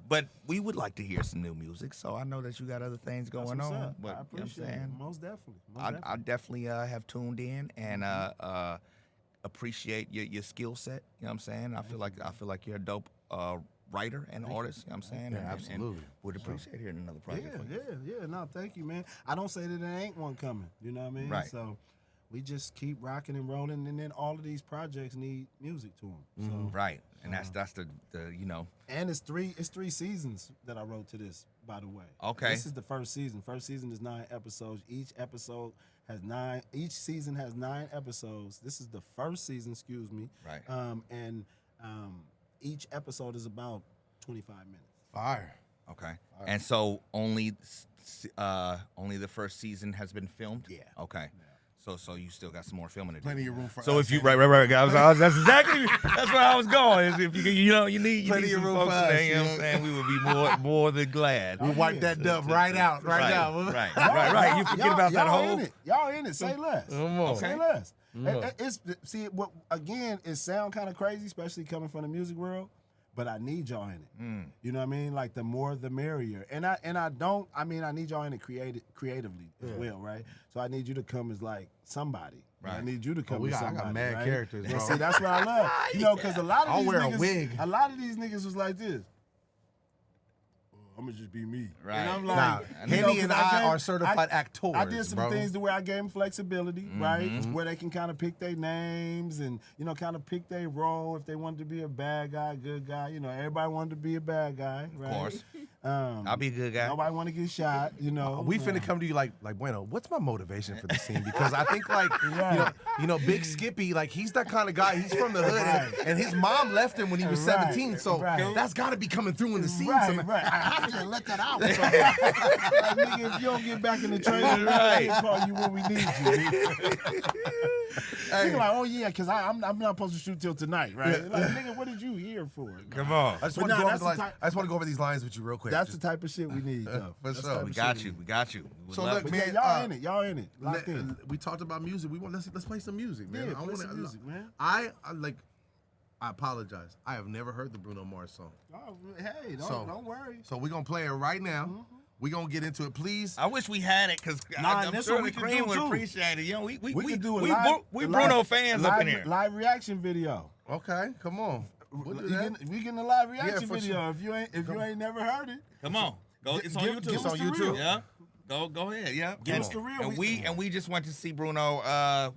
[SPEAKER 2] But we would like to hear some new music, so I know that you got other things going on.
[SPEAKER 5] Up.
[SPEAKER 2] But,
[SPEAKER 5] I appreciate it. Most definitely.
[SPEAKER 2] I definitely have tuned in and appreciate your skill set. You know what I'm saying? I feel like you're a dope writer and artist. You know what I'm saying?
[SPEAKER 3] Yeah, absolutely.
[SPEAKER 2] And would appreciate hearing another project.
[SPEAKER 5] Yeah. No, thank you, man. I don't say that there ain't one coming. You know what I mean?
[SPEAKER 2] Right.
[SPEAKER 5] So we just keep rocking and rolling, and then all of these projects need music to them. So,
[SPEAKER 2] Right. And that's the you know.
[SPEAKER 5] And it's three seasons that I wrote to this, by the way.
[SPEAKER 2] Okay.
[SPEAKER 5] This is the first season. First season is 9 episodes. Each season has 9 episodes. This is the first season, excuse me.
[SPEAKER 2] Right.
[SPEAKER 5] Each episode is about 25 minutes.
[SPEAKER 3] Fire.
[SPEAKER 2] Okay. And so only the first season has been filmed?
[SPEAKER 5] Yeah.
[SPEAKER 2] Okay. So you still got some more filming to do.
[SPEAKER 3] Plenty of room for
[SPEAKER 2] So
[SPEAKER 3] us.
[SPEAKER 2] if you right, that's exactly that's where I was going. Is if you need
[SPEAKER 3] Plenty of
[SPEAKER 2] some
[SPEAKER 3] room
[SPEAKER 2] folks
[SPEAKER 3] for
[SPEAKER 2] in there,
[SPEAKER 3] us,
[SPEAKER 2] you know what I'm saying? We would be more than glad.
[SPEAKER 3] We wipe that dub right out, right now.
[SPEAKER 2] Right. You forget about that whole.
[SPEAKER 5] Y'all in it. Say less.
[SPEAKER 2] Okay.
[SPEAKER 5] Say less. It sound kind of crazy, especially coming from the music world. But I need y'all in it. You know what I mean? Like the more the merrier. And I need y'all in it creatively as well, right? So I need you to come as like somebody.
[SPEAKER 2] Right.
[SPEAKER 5] I need you to come as
[SPEAKER 3] I
[SPEAKER 5] somebody.
[SPEAKER 3] got mad
[SPEAKER 5] right?
[SPEAKER 3] characters, bro.
[SPEAKER 5] And see, that's what I love. You know, because a lot of
[SPEAKER 3] I'll
[SPEAKER 5] these
[SPEAKER 3] wear a
[SPEAKER 5] niggas,
[SPEAKER 3] wig.
[SPEAKER 5] a lot of these niggas was like this. I'm gonna just be me.
[SPEAKER 2] Right.
[SPEAKER 5] And I'm
[SPEAKER 3] Nah,
[SPEAKER 5] like,
[SPEAKER 3] Henny and I are certified actors.
[SPEAKER 5] I did some
[SPEAKER 3] bro.
[SPEAKER 5] things to where I gave them flexibility, right? Where they can kind of pick their names and, kind of pick their role if they wanted to be a bad guy, good guy. Everybody wanted to be a bad guy, right?
[SPEAKER 2] Of course. I'll be a good guy.
[SPEAKER 5] Nobody want to get shot,
[SPEAKER 3] We finna come to you like Bueno, what's my motivation for this scene? Because I think Big Skippy, like he's that kind of guy. He's from the hood, and his mom left him when he was 17. So that's got to be coming through in the scene.
[SPEAKER 5] Right,
[SPEAKER 3] somehow.
[SPEAKER 5] right. I have to let that out. So, like, nigga, if you don't get back in the trailer, right, we'll call you when we need you. Nigga like, oh yeah, because I'm not supposed to shoot till tonight, right? Like, nigga, what did you here for?
[SPEAKER 2] Come on.
[SPEAKER 3] I just want to go over these lines with you real quick.
[SPEAKER 5] That's the type of shit we need, though.
[SPEAKER 3] For sure.
[SPEAKER 2] We got you. We
[SPEAKER 3] So
[SPEAKER 2] love
[SPEAKER 3] look,
[SPEAKER 2] it.
[SPEAKER 3] man,
[SPEAKER 5] y'all in it. Locked in.
[SPEAKER 3] We talked about music. Let's play some music, man.
[SPEAKER 5] Yeah, play some music, man.
[SPEAKER 3] I apologize. I have never heard the Bruno Mars song.
[SPEAKER 5] Oh, hey, don't worry.
[SPEAKER 3] So we're gonna play it right now. We're gonna get into it, please.
[SPEAKER 2] I wish we had it because I'm
[SPEAKER 5] this
[SPEAKER 2] sure
[SPEAKER 5] what we
[SPEAKER 2] the
[SPEAKER 5] can
[SPEAKER 2] cream
[SPEAKER 5] do,
[SPEAKER 2] would
[SPEAKER 5] too.
[SPEAKER 2] appreciate it.
[SPEAKER 5] We could do a
[SPEAKER 2] we Bruno fans up in here.
[SPEAKER 5] Live reaction video.
[SPEAKER 3] Okay, come on. We'll do that.
[SPEAKER 5] We getting a live reaction
[SPEAKER 3] for
[SPEAKER 5] video.
[SPEAKER 3] sure.
[SPEAKER 5] If you ain't never heard it,
[SPEAKER 2] Come on. Go. It's on YouTube.
[SPEAKER 5] It's on YouTube.
[SPEAKER 2] Yeah. Go ahead. Yeah.
[SPEAKER 5] Give us the real.
[SPEAKER 2] And we just went to see Bruno.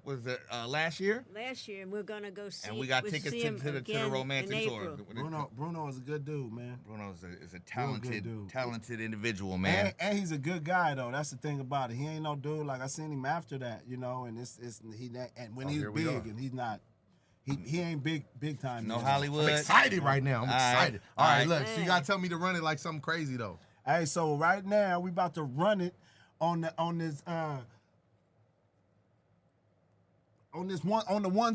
[SPEAKER 2] Was it last year?
[SPEAKER 4] Last year, and we're gonna go see.
[SPEAKER 2] And we got tickets
[SPEAKER 4] see
[SPEAKER 2] to
[SPEAKER 4] him
[SPEAKER 2] the
[SPEAKER 4] again
[SPEAKER 2] romantic
[SPEAKER 4] in
[SPEAKER 2] tour.
[SPEAKER 4] April.
[SPEAKER 5] Bruno is a good dude, man.
[SPEAKER 2] Bruno is a
[SPEAKER 5] good dude.
[SPEAKER 2] talented individual, man.
[SPEAKER 5] And he's a good guy though. That's the thing about it. He ain't no dude like I seen him after that, and when he's big and he's not. He ain't big time.
[SPEAKER 2] No Hollywood.
[SPEAKER 3] I'm excited right now. I'm excited. All right, look. So you
[SPEAKER 4] Man.
[SPEAKER 3] gotta tell me to run it like something crazy though.
[SPEAKER 5] Hey, so right now we about to run it on the ones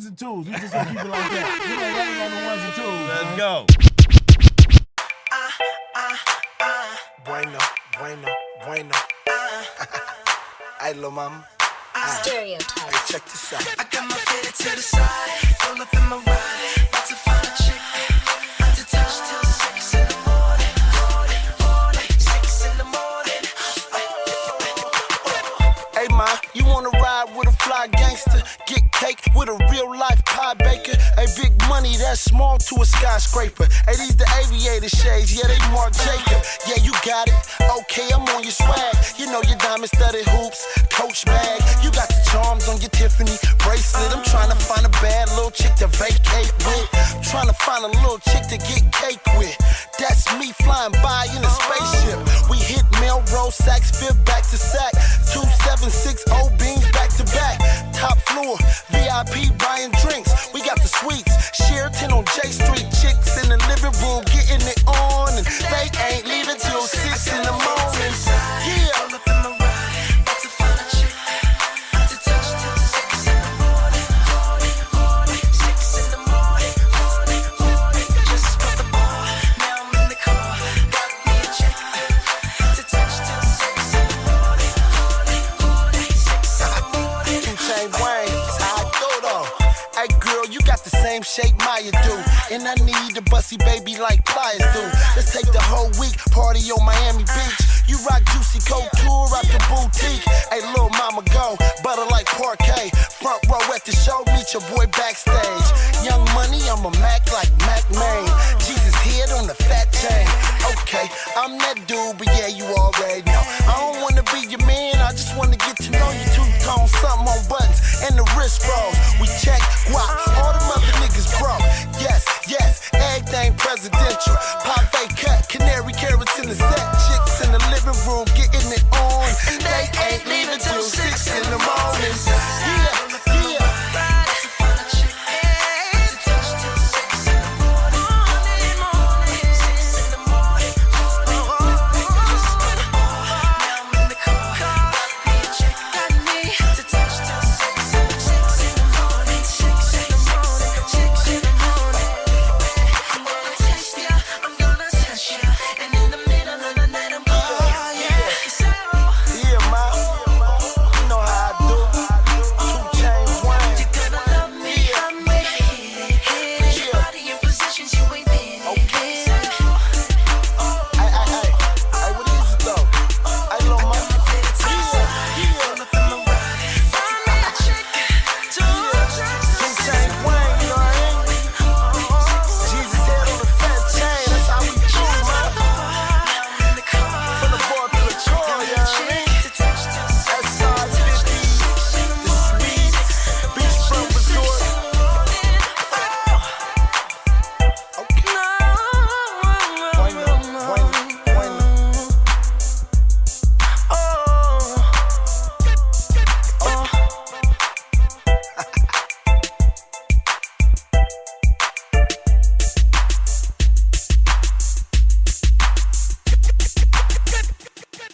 [SPEAKER 5] and twos. We just gonna keep it like that. We gonna run it on the ones and twos.
[SPEAKER 2] Let's go.
[SPEAKER 10] Bueno. Hey, little mama.
[SPEAKER 7] Stereotype.
[SPEAKER 10] Hey, check this out. I got my fitted to the side, pull up in my ride, about to find a chick, about to touch till 6 in the morning, 6 in the morning. Hey, ma, you wanna ride with a fly gangster? Get cake with a real life pie baker. Hey, big money that's small to a skyscraper. Hey, these the aviator shades, yeah, they Marc Jacob. Yeah, you got it. Okay, I'm on your swag. You know your diamond studded hoops, Coach bag. You got the charms on your Tiffany bracelet. I'm trying to find a bad little chick to vacate with. I'm trying to find a little chick to get cake with. That's me flying by in a spaceship. We hit Melrose, Saks Fifth back to sack. 276 O beams back to back. Top floor, VIP buying drinks. We got the suites, Sheraton on J Street. Chicks in the living room getting it on, and they ain't leaving till 6 in the morning. Yeah. same shape Maya do. And I need a bussy baby like pliers do. Let's take the whole week, party on Miami Beach. You rock juicy couture out the boutique. Hey, little mama go, butter like parquet. Front row at the show, meet your boy backstage. Young money, I'm a Mac like Mac Main. Jesus head on the fat chain. Okay, I'm that dude, but yeah, you already know. I don't wanna be your man, I just wanna get to know you. Two-tone, something on buttons, and the wrist rolls. We check guap, all them other niggas broke. Yes, yes, everything presidential. Pave cut, canary carrots in the set. Chicks in the living room getting it on. They ain't leaving till 6 in the morning. Yeah, yeah.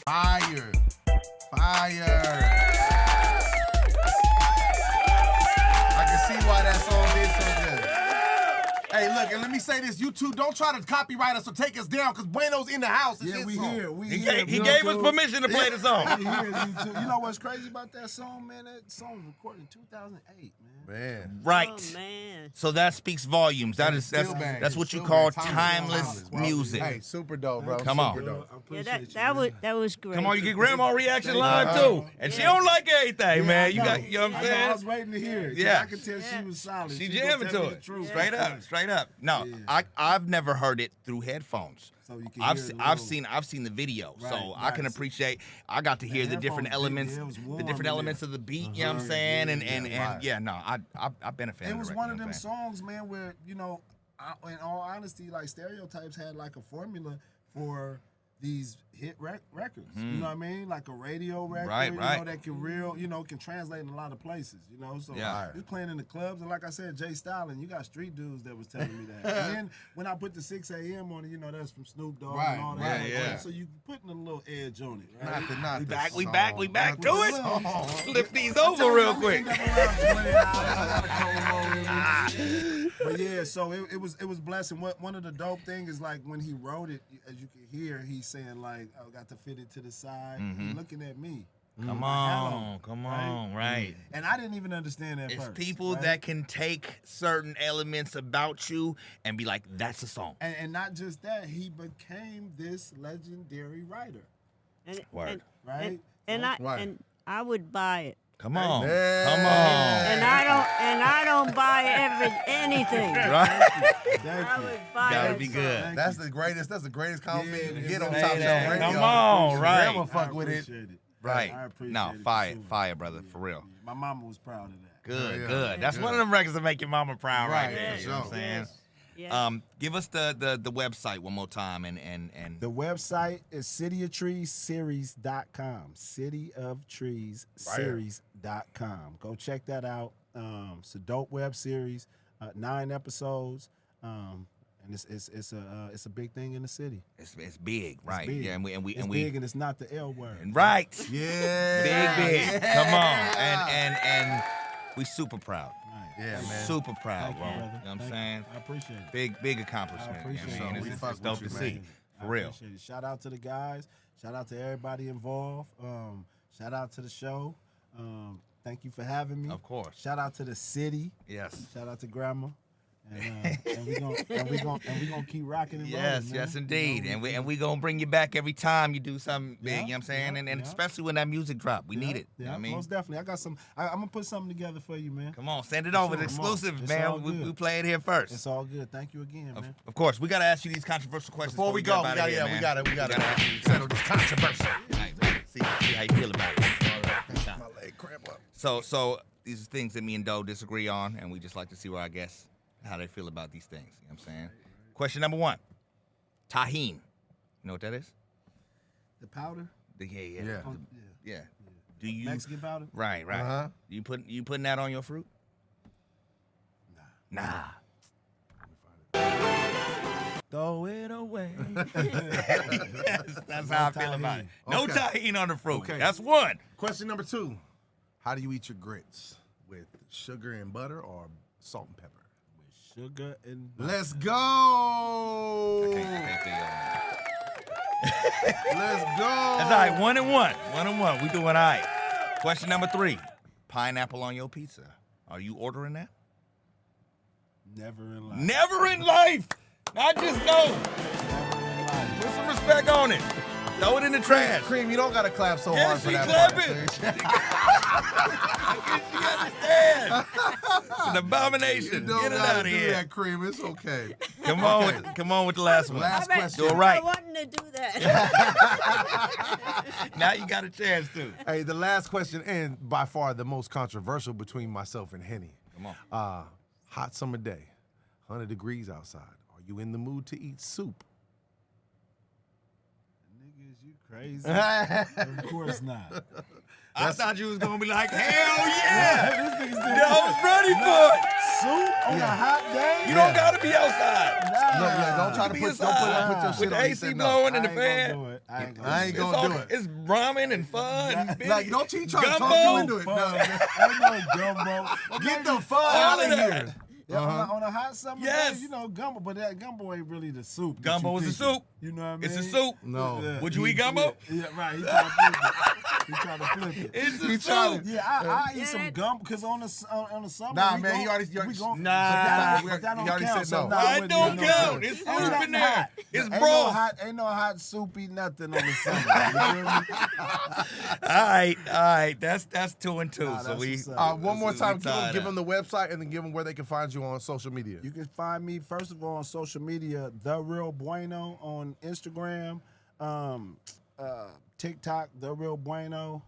[SPEAKER 10] Fire. Fire. I can see why that song did so good. Hey, look, and let me say this. You two, don't try to copyright us or take us down, because Bueno's in the house. It's his song.
[SPEAKER 2] He gave us permission to play the song.
[SPEAKER 5] You know what's crazy about that song, man? That song was recorded in 2008, man.
[SPEAKER 2] Right.
[SPEAKER 4] Oh, man.
[SPEAKER 2] So that speaks volumes. That's what you call timeless music.
[SPEAKER 3] Hey, super dope, bro.
[SPEAKER 2] Come on.
[SPEAKER 3] Super dope.
[SPEAKER 4] Yeah, that was great.
[SPEAKER 2] Come on, you get grandma reaction live too, and she don't like everything, man. You got, you know what I'm saying?
[SPEAKER 5] I was waiting to hear it.
[SPEAKER 2] Yeah.
[SPEAKER 5] I could tell she was solid.
[SPEAKER 2] She jamming to it, straight up. No, I've never heard it through headphones.
[SPEAKER 5] So you can
[SPEAKER 2] I've seen the video, so I can appreciate. I got to hear the different elements, of the beat. You know what I'm saying? And yeah, no, I've been a fan.
[SPEAKER 5] It was
[SPEAKER 2] of
[SPEAKER 5] one of them songs, man, where in all honesty, like Stereotypes had like a formula for these hit records. You know what I mean? Like a radio record, you know, that can translate in a lot of places, you know? So it's playing in the clubs, and like I said, Jay Stalin, you got street dudes that was telling me that. And then when I put the 6 a.m. on it, you know, that's from Snoop Dogg and all that. So you putting a little edge on it, right?
[SPEAKER 2] We back to it. Flip these over real quick.
[SPEAKER 5] But yeah, so it was blessing. One of the dope things is like when he wrote it, as you can hear, he's saying like, I got to fit it to the side. Looking at me.
[SPEAKER 2] Come on, right.
[SPEAKER 5] And I didn't even understand that
[SPEAKER 2] It's
[SPEAKER 5] first.
[SPEAKER 2] people that can take certain elements about you and be like, that's a song.
[SPEAKER 5] And not just that, he became this legendary writer.
[SPEAKER 2] Word.
[SPEAKER 5] Right?
[SPEAKER 4] And I would buy it.
[SPEAKER 2] Come on.
[SPEAKER 4] And I don't buy anything.
[SPEAKER 2] Right.
[SPEAKER 4] I would buy
[SPEAKER 2] Gotta
[SPEAKER 4] that
[SPEAKER 2] be
[SPEAKER 4] song.
[SPEAKER 2] good.
[SPEAKER 3] That's the greatest compliment you can get on Top Shelf Radio.
[SPEAKER 2] Come on, right.
[SPEAKER 3] Grandma fuck with it.
[SPEAKER 2] Right.
[SPEAKER 5] I appreciate
[SPEAKER 2] No,
[SPEAKER 5] it.
[SPEAKER 2] fire, brother, for real.
[SPEAKER 5] My mama was proud of that.
[SPEAKER 2] Good. That's one of them records that make your mama proud right there.
[SPEAKER 3] for
[SPEAKER 2] You know what I'm saying?
[SPEAKER 4] Yeah.
[SPEAKER 2] Give us the website one more time and
[SPEAKER 5] The website is cityofTreesseries.com. CityofTreesseries.com. Go check that out. It's a dope web series, 9 episodes. And it's a big thing in the city.
[SPEAKER 2] It's big, right?
[SPEAKER 5] Big.
[SPEAKER 2] Yeah, and we
[SPEAKER 5] big, and it's not the L word.
[SPEAKER 2] right.
[SPEAKER 3] Yeah.
[SPEAKER 2] Big. Come on. And we super proud.
[SPEAKER 3] Yeah, man.
[SPEAKER 2] Super proud,
[SPEAKER 5] Thank you,
[SPEAKER 2] bro.
[SPEAKER 5] brother.
[SPEAKER 2] You know what I'm
[SPEAKER 5] Thank
[SPEAKER 2] saying?
[SPEAKER 5] I appreciate it.
[SPEAKER 2] Big accomplishment.
[SPEAKER 5] I appreciate
[SPEAKER 2] you know what I mean?
[SPEAKER 3] it. We
[SPEAKER 2] It's
[SPEAKER 3] fuck
[SPEAKER 2] dope
[SPEAKER 3] with
[SPEAKER 2] to
[SPEAKER 3] you,
[SPEAKER 2] see.
[SPEAKER 3] man.
[SPEAKER 2] For real.
[SPEAKER 5] Appreciate it. Shout out to the guys. Shout out to everybody involved. Shout out to the show. Thank you for having me.
[SPEAKER 2] Of course.
[SPEAKER 5] Shout out to the city.
[SPEAKER 2] Yes.
[SPEAKER 5] Shout out to Grandma. And we gonna keep rocking and rolling.
[SPEAKER 2] Yes,
[SPEAKER 5] man.
[SPEAKER 2] indeed. And we gonna bring you back every time you do something big, you know what I'm saying? And especially when that music drop. We need it. You know what I mean?
[SPEAKER 5] Most definitely. I got some I'm gonna put something together for you, man.
[SPEAKER 2] Come on, send it over.
[SPEAKER 5] Sure,
[SPEAKER 2] It's
[SPEAKER 5] come on.
[SPEAKER 2] exclusive,
[SPEAKER 5] It's
[SPEAKER 2] man.
[SPEAKER 5] all
[SPEAKER 2] We
[SPEAKER 5] good.
[SPEAKER 2] play it here first.
[SPEAKER 5] It's all good. Thank you again, man.
[SPEAKER 2] Of course, we gotta ask you these controversial questions
[SPEAKER 3] Before we go, we gotta settle this controversy.
[SPEAKER 2] See how you feel about it.
[SPEAKER 3] My leg cramp up.
[SPEAKER 2] So these are things that me and Doe disagree on, and we just like to see where our guests, how they feel about these things. You know what I'm saying? Question number 1. Tajin. You know what that is?
[SPEAKER 5] The powder?
[SPEAKER 2] Yeah. Do you
[SPEAKER 5] Mexican powder?
[SPEAKER 2] Right.
[SPEAKER 3] Uh-huh.
[SPEAKER 2] You putting that on your fruit? Nah. Throw it away. That's how I feel about it. No
[SPEAKER 3] Okay.
[SPEAKER 2] tahini on the fruit.
[SPEAKER 3] Okay.
[SPEAKER 2] That's 1.
[SPEAKER 3] Question number 2. How do you eat your grits? With sugar and butter or salt and pepper?
[SPEAKER 5] Sugar and
[SPEAKER 3] Let's go.
[SPEAKER 2] I can't figure it out.
[SPEAKER 3] Let's go.
[SPEAKER 2] That's all right. 1 and 1. 1 and 1. We doing all right. Question number 3. Pineapple on your pizza. Are you ordering that?
[SPEAKER 5] Never in life.
[SPEAKER 2] Never in life. I just know. Put some respect on it. Throw it in the trash.
[SPEAKER 3] Cream, you don't gotta clap so
[SPEAKER 2] Yes,
[SPEAKER 3] hard for
[SPEAKER 2] she
[SPEAKER 3] that.
[SPEAKER 2] clapping. You understand? It's an abomination.
[SPEAKER 3] You don't
[SPEAKER 2] Get it
[SPEAKER 3] gotta
[SPEAKER 2] out of
[SPEAKER 3] do
[SPEAKER 2] here.
[SPEAKER 3] that, Cream. It's okay.
[SPEAKER 2] Come on with the last one.
[SPEAKER 3] Last question.
[SPEAKER 2] Do it right.
[SPEAKER 4] I wasn't to do that.
[SPEAKER 2] Now you got a chance to.
[SPEAKER 3] Hey, the last question, and by far the most controversial between myself and Henny.
[SPEAKER 2] Come on.
[SPEAKER 3] Hot summer day, 100 degrees outside. Are you in the mood to eat soup?
[SPEAKER 5] Niggas, you crazy? Of course not.
[SPEAKER 2] I thought you was gonna be like, hell yeah!
[SPEAKER 5] This nigga said,
[SPEAKER 2] I was ready for it.
[SPEAKER 5] soup on a hot day?
[SPEAKER 2] You don't gotta be outside.
[SPEAKER 3] Look, don't try to
[SPEAKER 2] Be
[SPEAKER 3] put your
[SPEAKER 2] inside.
[SPEAKER 3] shit
[SPEAKER 2] With the
[SPEAKER 3] on. He
[SPEAKER 2] AC
[SPEAKER 3] said no.
[SPEAKER 2] blowing and the
[SPEAKER 5] I ain't gonna
[SPEAKER 2] fan.
[SPEAKER 5] do it. I ain't
[SPEAKER 3] I
[SPEAKER 5] gonna
[SPEAKER 3] ain't
[SPEAKER 5] do it.
[SPEAKER 3] gonna do it.
[SPEAKER 2] It's ramen and fun.
[SPEAKER 3] Like, don't you try to talk
[SPEAKER 2] Gumbo.
[SPEAKER 3] you into it. No.
[SPEAKER 5] Ain't no gumbo.
[SPEAKER 3] Get the fuck
[SPEAKER 2] All
[SPEAKER 3] out
[SPEAKER 2] of
[SPEAKER 3] of
[SPEAKER 2] that.
[SPEAKER 3] here.
[SPEAKER 5] Yeah, on a hot summer
[SPEAKER 2] Yes.
[SPEAKER 5] day, you know, gumbo, but that gumbo ain't really the soup. that
[SPEAKER 2] Gumbo
[SPEAKER 5] you
[SPEAKER 2] is a
[SPEAKER 5] thinking.
[SPEAKER 2] soup.
[SPEAKER 5] You know what I mean?
[SPEAKER 2] It's a soup.
[SPEAKER 3] No.
[SPEAKER 5] Yeah.
[SPEAKER 2] Would you eat gumbo?
[SPEAKER 5] Yeah, right. He trying to flip it. He trying to flip it.
[SPEAKER 2] It's a
[SPEAKER 3] He
[SPEAKER 2] soup.
[SPEAKER 5] Yeah, I eat some gum because on the summer.
[SPEAKER 3] Nah,
[SPEAKER 5] we
[SPEAKER 3] man,
[SPEAKER 5] gon-
[SPEAKER 3] he already
[SPEAKER 5] we gon-
[SPEAKER 2] Nah.
[SPEAKER 5] but that
[SPEAKER 3] He
[SPEAKER 5] don't
[SPEAKER 3] already
[SPEAKER 5] count.
[SPEAKER 3] said
[SPEAKER 5] So
[SPEAKER 3] no.
[SPEAKER 5] nah,
[SPEAKER 2] Why
[SPEAKER 5] I wouldn't
[SPEAKER 2] don't
[SPEAKER 5] do no
[SPEAKER 2] count?
[SPEAKER 5] soup.
[SPEAKER 2] It's
[SPEAKER 5] Ain't
[SPEAKER 2] soup
[SPEAKER 5] nothing
[SPEAKER 2] in there.
[SPEAKER 5] hot.
[SPEAKER 2] It's
[SPEAKER 5] Ain't
[SPEAKER 2] broth.
[SPEAKER 5] no hot soupy nothing on the summer. You feel me?
[SPEAKER 2] All right. That's 2 and 2.
[SPEAKER 5] Nah,
[SPEAKER 2] so
[SPEAKER 5] that's
[SPEAKER 2] we
[SPEAKER 5] what's up.
[SPEAKER 3] One more
[SPEAKER 2] we
[SPEAKER 3] time,
[SPEAKER 2] tied
[SPEAKER 3] give
[SPEAKER 2] up.
[SPEAKER 3] them the website and then give them where they can find you on social media.
[SPEAKER 5] You can find me first of all on social media, The Real Bueno on Instagram, TikTok, The Real Bueno,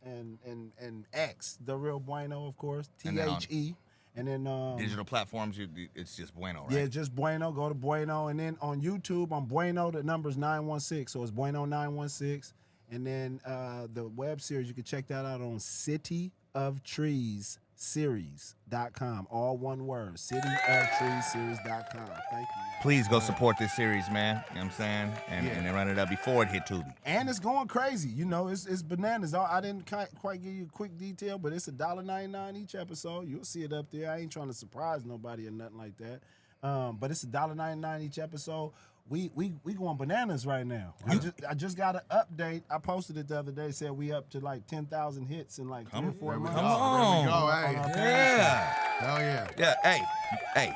[SPEAKER 5] and X, The Real Bueno, of course,
[SPEAKER 2] And then on
[SPEAKER 5] THE, and then
[SPEAKER 2] digital platforms, it's just Bueno, right?
[SPEAKER 5] yeah, just Bueno. Go to Bueno, and then on YouTube, I'm Bueno. The number's 916, so it's Bueno 916, and then the web series you can check that out on City of Trees series.com, all one word, cityoftree-series.com. Thank you.
[SPEAKER 2] Please go support this series, man. You know what I'm saying? And then run it up before it hit Tubi.
[SPEAKER 5] And it's going crazy. You know, it's bananas. I didn't quite give you a quick detail, but it's $1.99 each episode. You'll see it up there. I ain't trying to surprise nobody or nothing like that. But it's $1.99 each episode. We going bananas right now. I just got an update. I posted it the other day. Said we up to like 10,000 hits in like 3 or 4 months.
[SPEAKER 2] Come on.
[SPEAKER 3] There we go. Hey.
[SPEAKER 2] Yeah.
[SPEAKER 3] Hell yeah.
[SPEAKER 2] Yeah. Hey,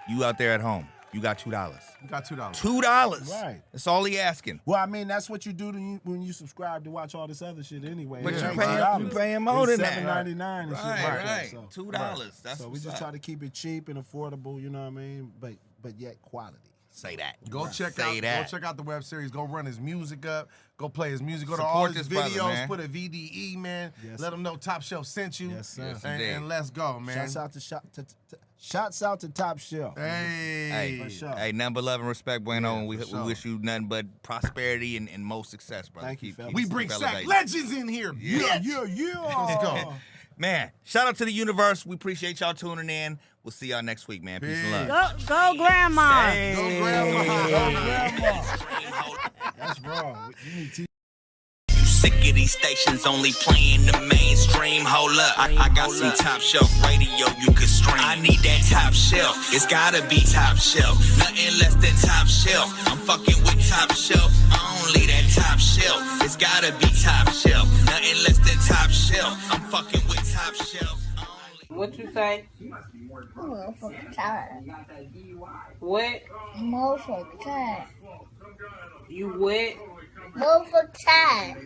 [SPEAKER 2] you out there at home, you got $2.
[SPEAKER 3] You got $2.
[SPEAKER 2] $2.
[SPEAKER 5] Right.
[SPEAKER 2] That's all he asking.
[SPEAKER 5] Well, I mean, that's what you do when you subscribe to watch all this other shit anyway.
[SPEAKER 2] But
[SPEAKER 5] It
[SPEAKER 2] you
[SPEAKER 5] ain't
[SPEAKER 2] paying
[SPEAKER 5] $2.
[SPEAKER 2] more than that.
[SPEAKER 5] It's $7.99 and shit like that.
[SPEAKER 2] Right.
[SPEAKER 5] So,
[SPEAKER 2] $2. That's
[SPEAKER 5] so we
[SPEAKER 2] what's
[SPEAKER 5] just
[SPEAKER 2] up.
[SPEAKER 5] try to keep it cheap and affordable. You know what I mean? But yet quality.
[SPEAKER 2] Say that.
[SPEAKER 3] Go check out the web series. Go run his music up. Go play his music. Go to all
[SPEAKER 2] Support
[SPEAKER 3] his
[SPEAKER 2] this brother,
[SPEAKER 3] videos.
[SPEAKER 2] man.
[SPEAKER 3] Put a VDE, man.
[SPEAKER 5] Yes,
[SPEAKER 3] Let him know Top Shelf sent you.
[SPEAKER 5] Yes, sir.
[SPEAKER 2] Yes,
[SPEAKER 3] and,
[SPEAKER 2] indeed.
[SPEAKER 3] and let's go, man.
[SPEAKER 5] Shouts out to Top Shelf.
[SPEAKER 3] Hey.
[SPEAKER 5] For sure.
[SPEAKER 2] Hey, nothing but love and respect, Bueno, and we
[SPEAKER 3] for
[SPEAKER 2] wish you nothing but prosperity and most success, brother.
[SPEAKER 5] Thank you, fellas.
[SPEAKER 3] We bring
[SPEAKER 2] elevating.
[SPEAKER 3] Sack Legends in here.
[SPEAKER 2] Yeah.
[SPEAKER 3] bitch. Let's go.
[SPEAKER 2] Man, shout out to the universe. We appreciate y'all tuning in. We'll see y'all next week, man. Peace and love.
[SPEAKER 4] Go, grandma.
[SPEAKER 2] Hey.
[SPEAKER 3] Go grandma.
[SPEAKER 5] That's wrong. You need to.
[SPEAKER 1] You sick of these stations only playing the mainstream? Hold up, I got some top shelf radio you can stream. I need that top shelf, it's gotta be top shelf. Nothing less than top shelf. I'm fucking with top shelf, only that top shelf. It's gotta be top shelf. Nothing less than top shelf. I'm fucking with top shelf. Only
[SPEAKER 11] What you say?
[SPEAKER 12] Motherfucker tired.
[SPEAKER 11] What?
[SPEAKER 12] Motherfucker tired.
[SPEAKER 11] You what?
[SPEAKER 12] Motherfucker tired.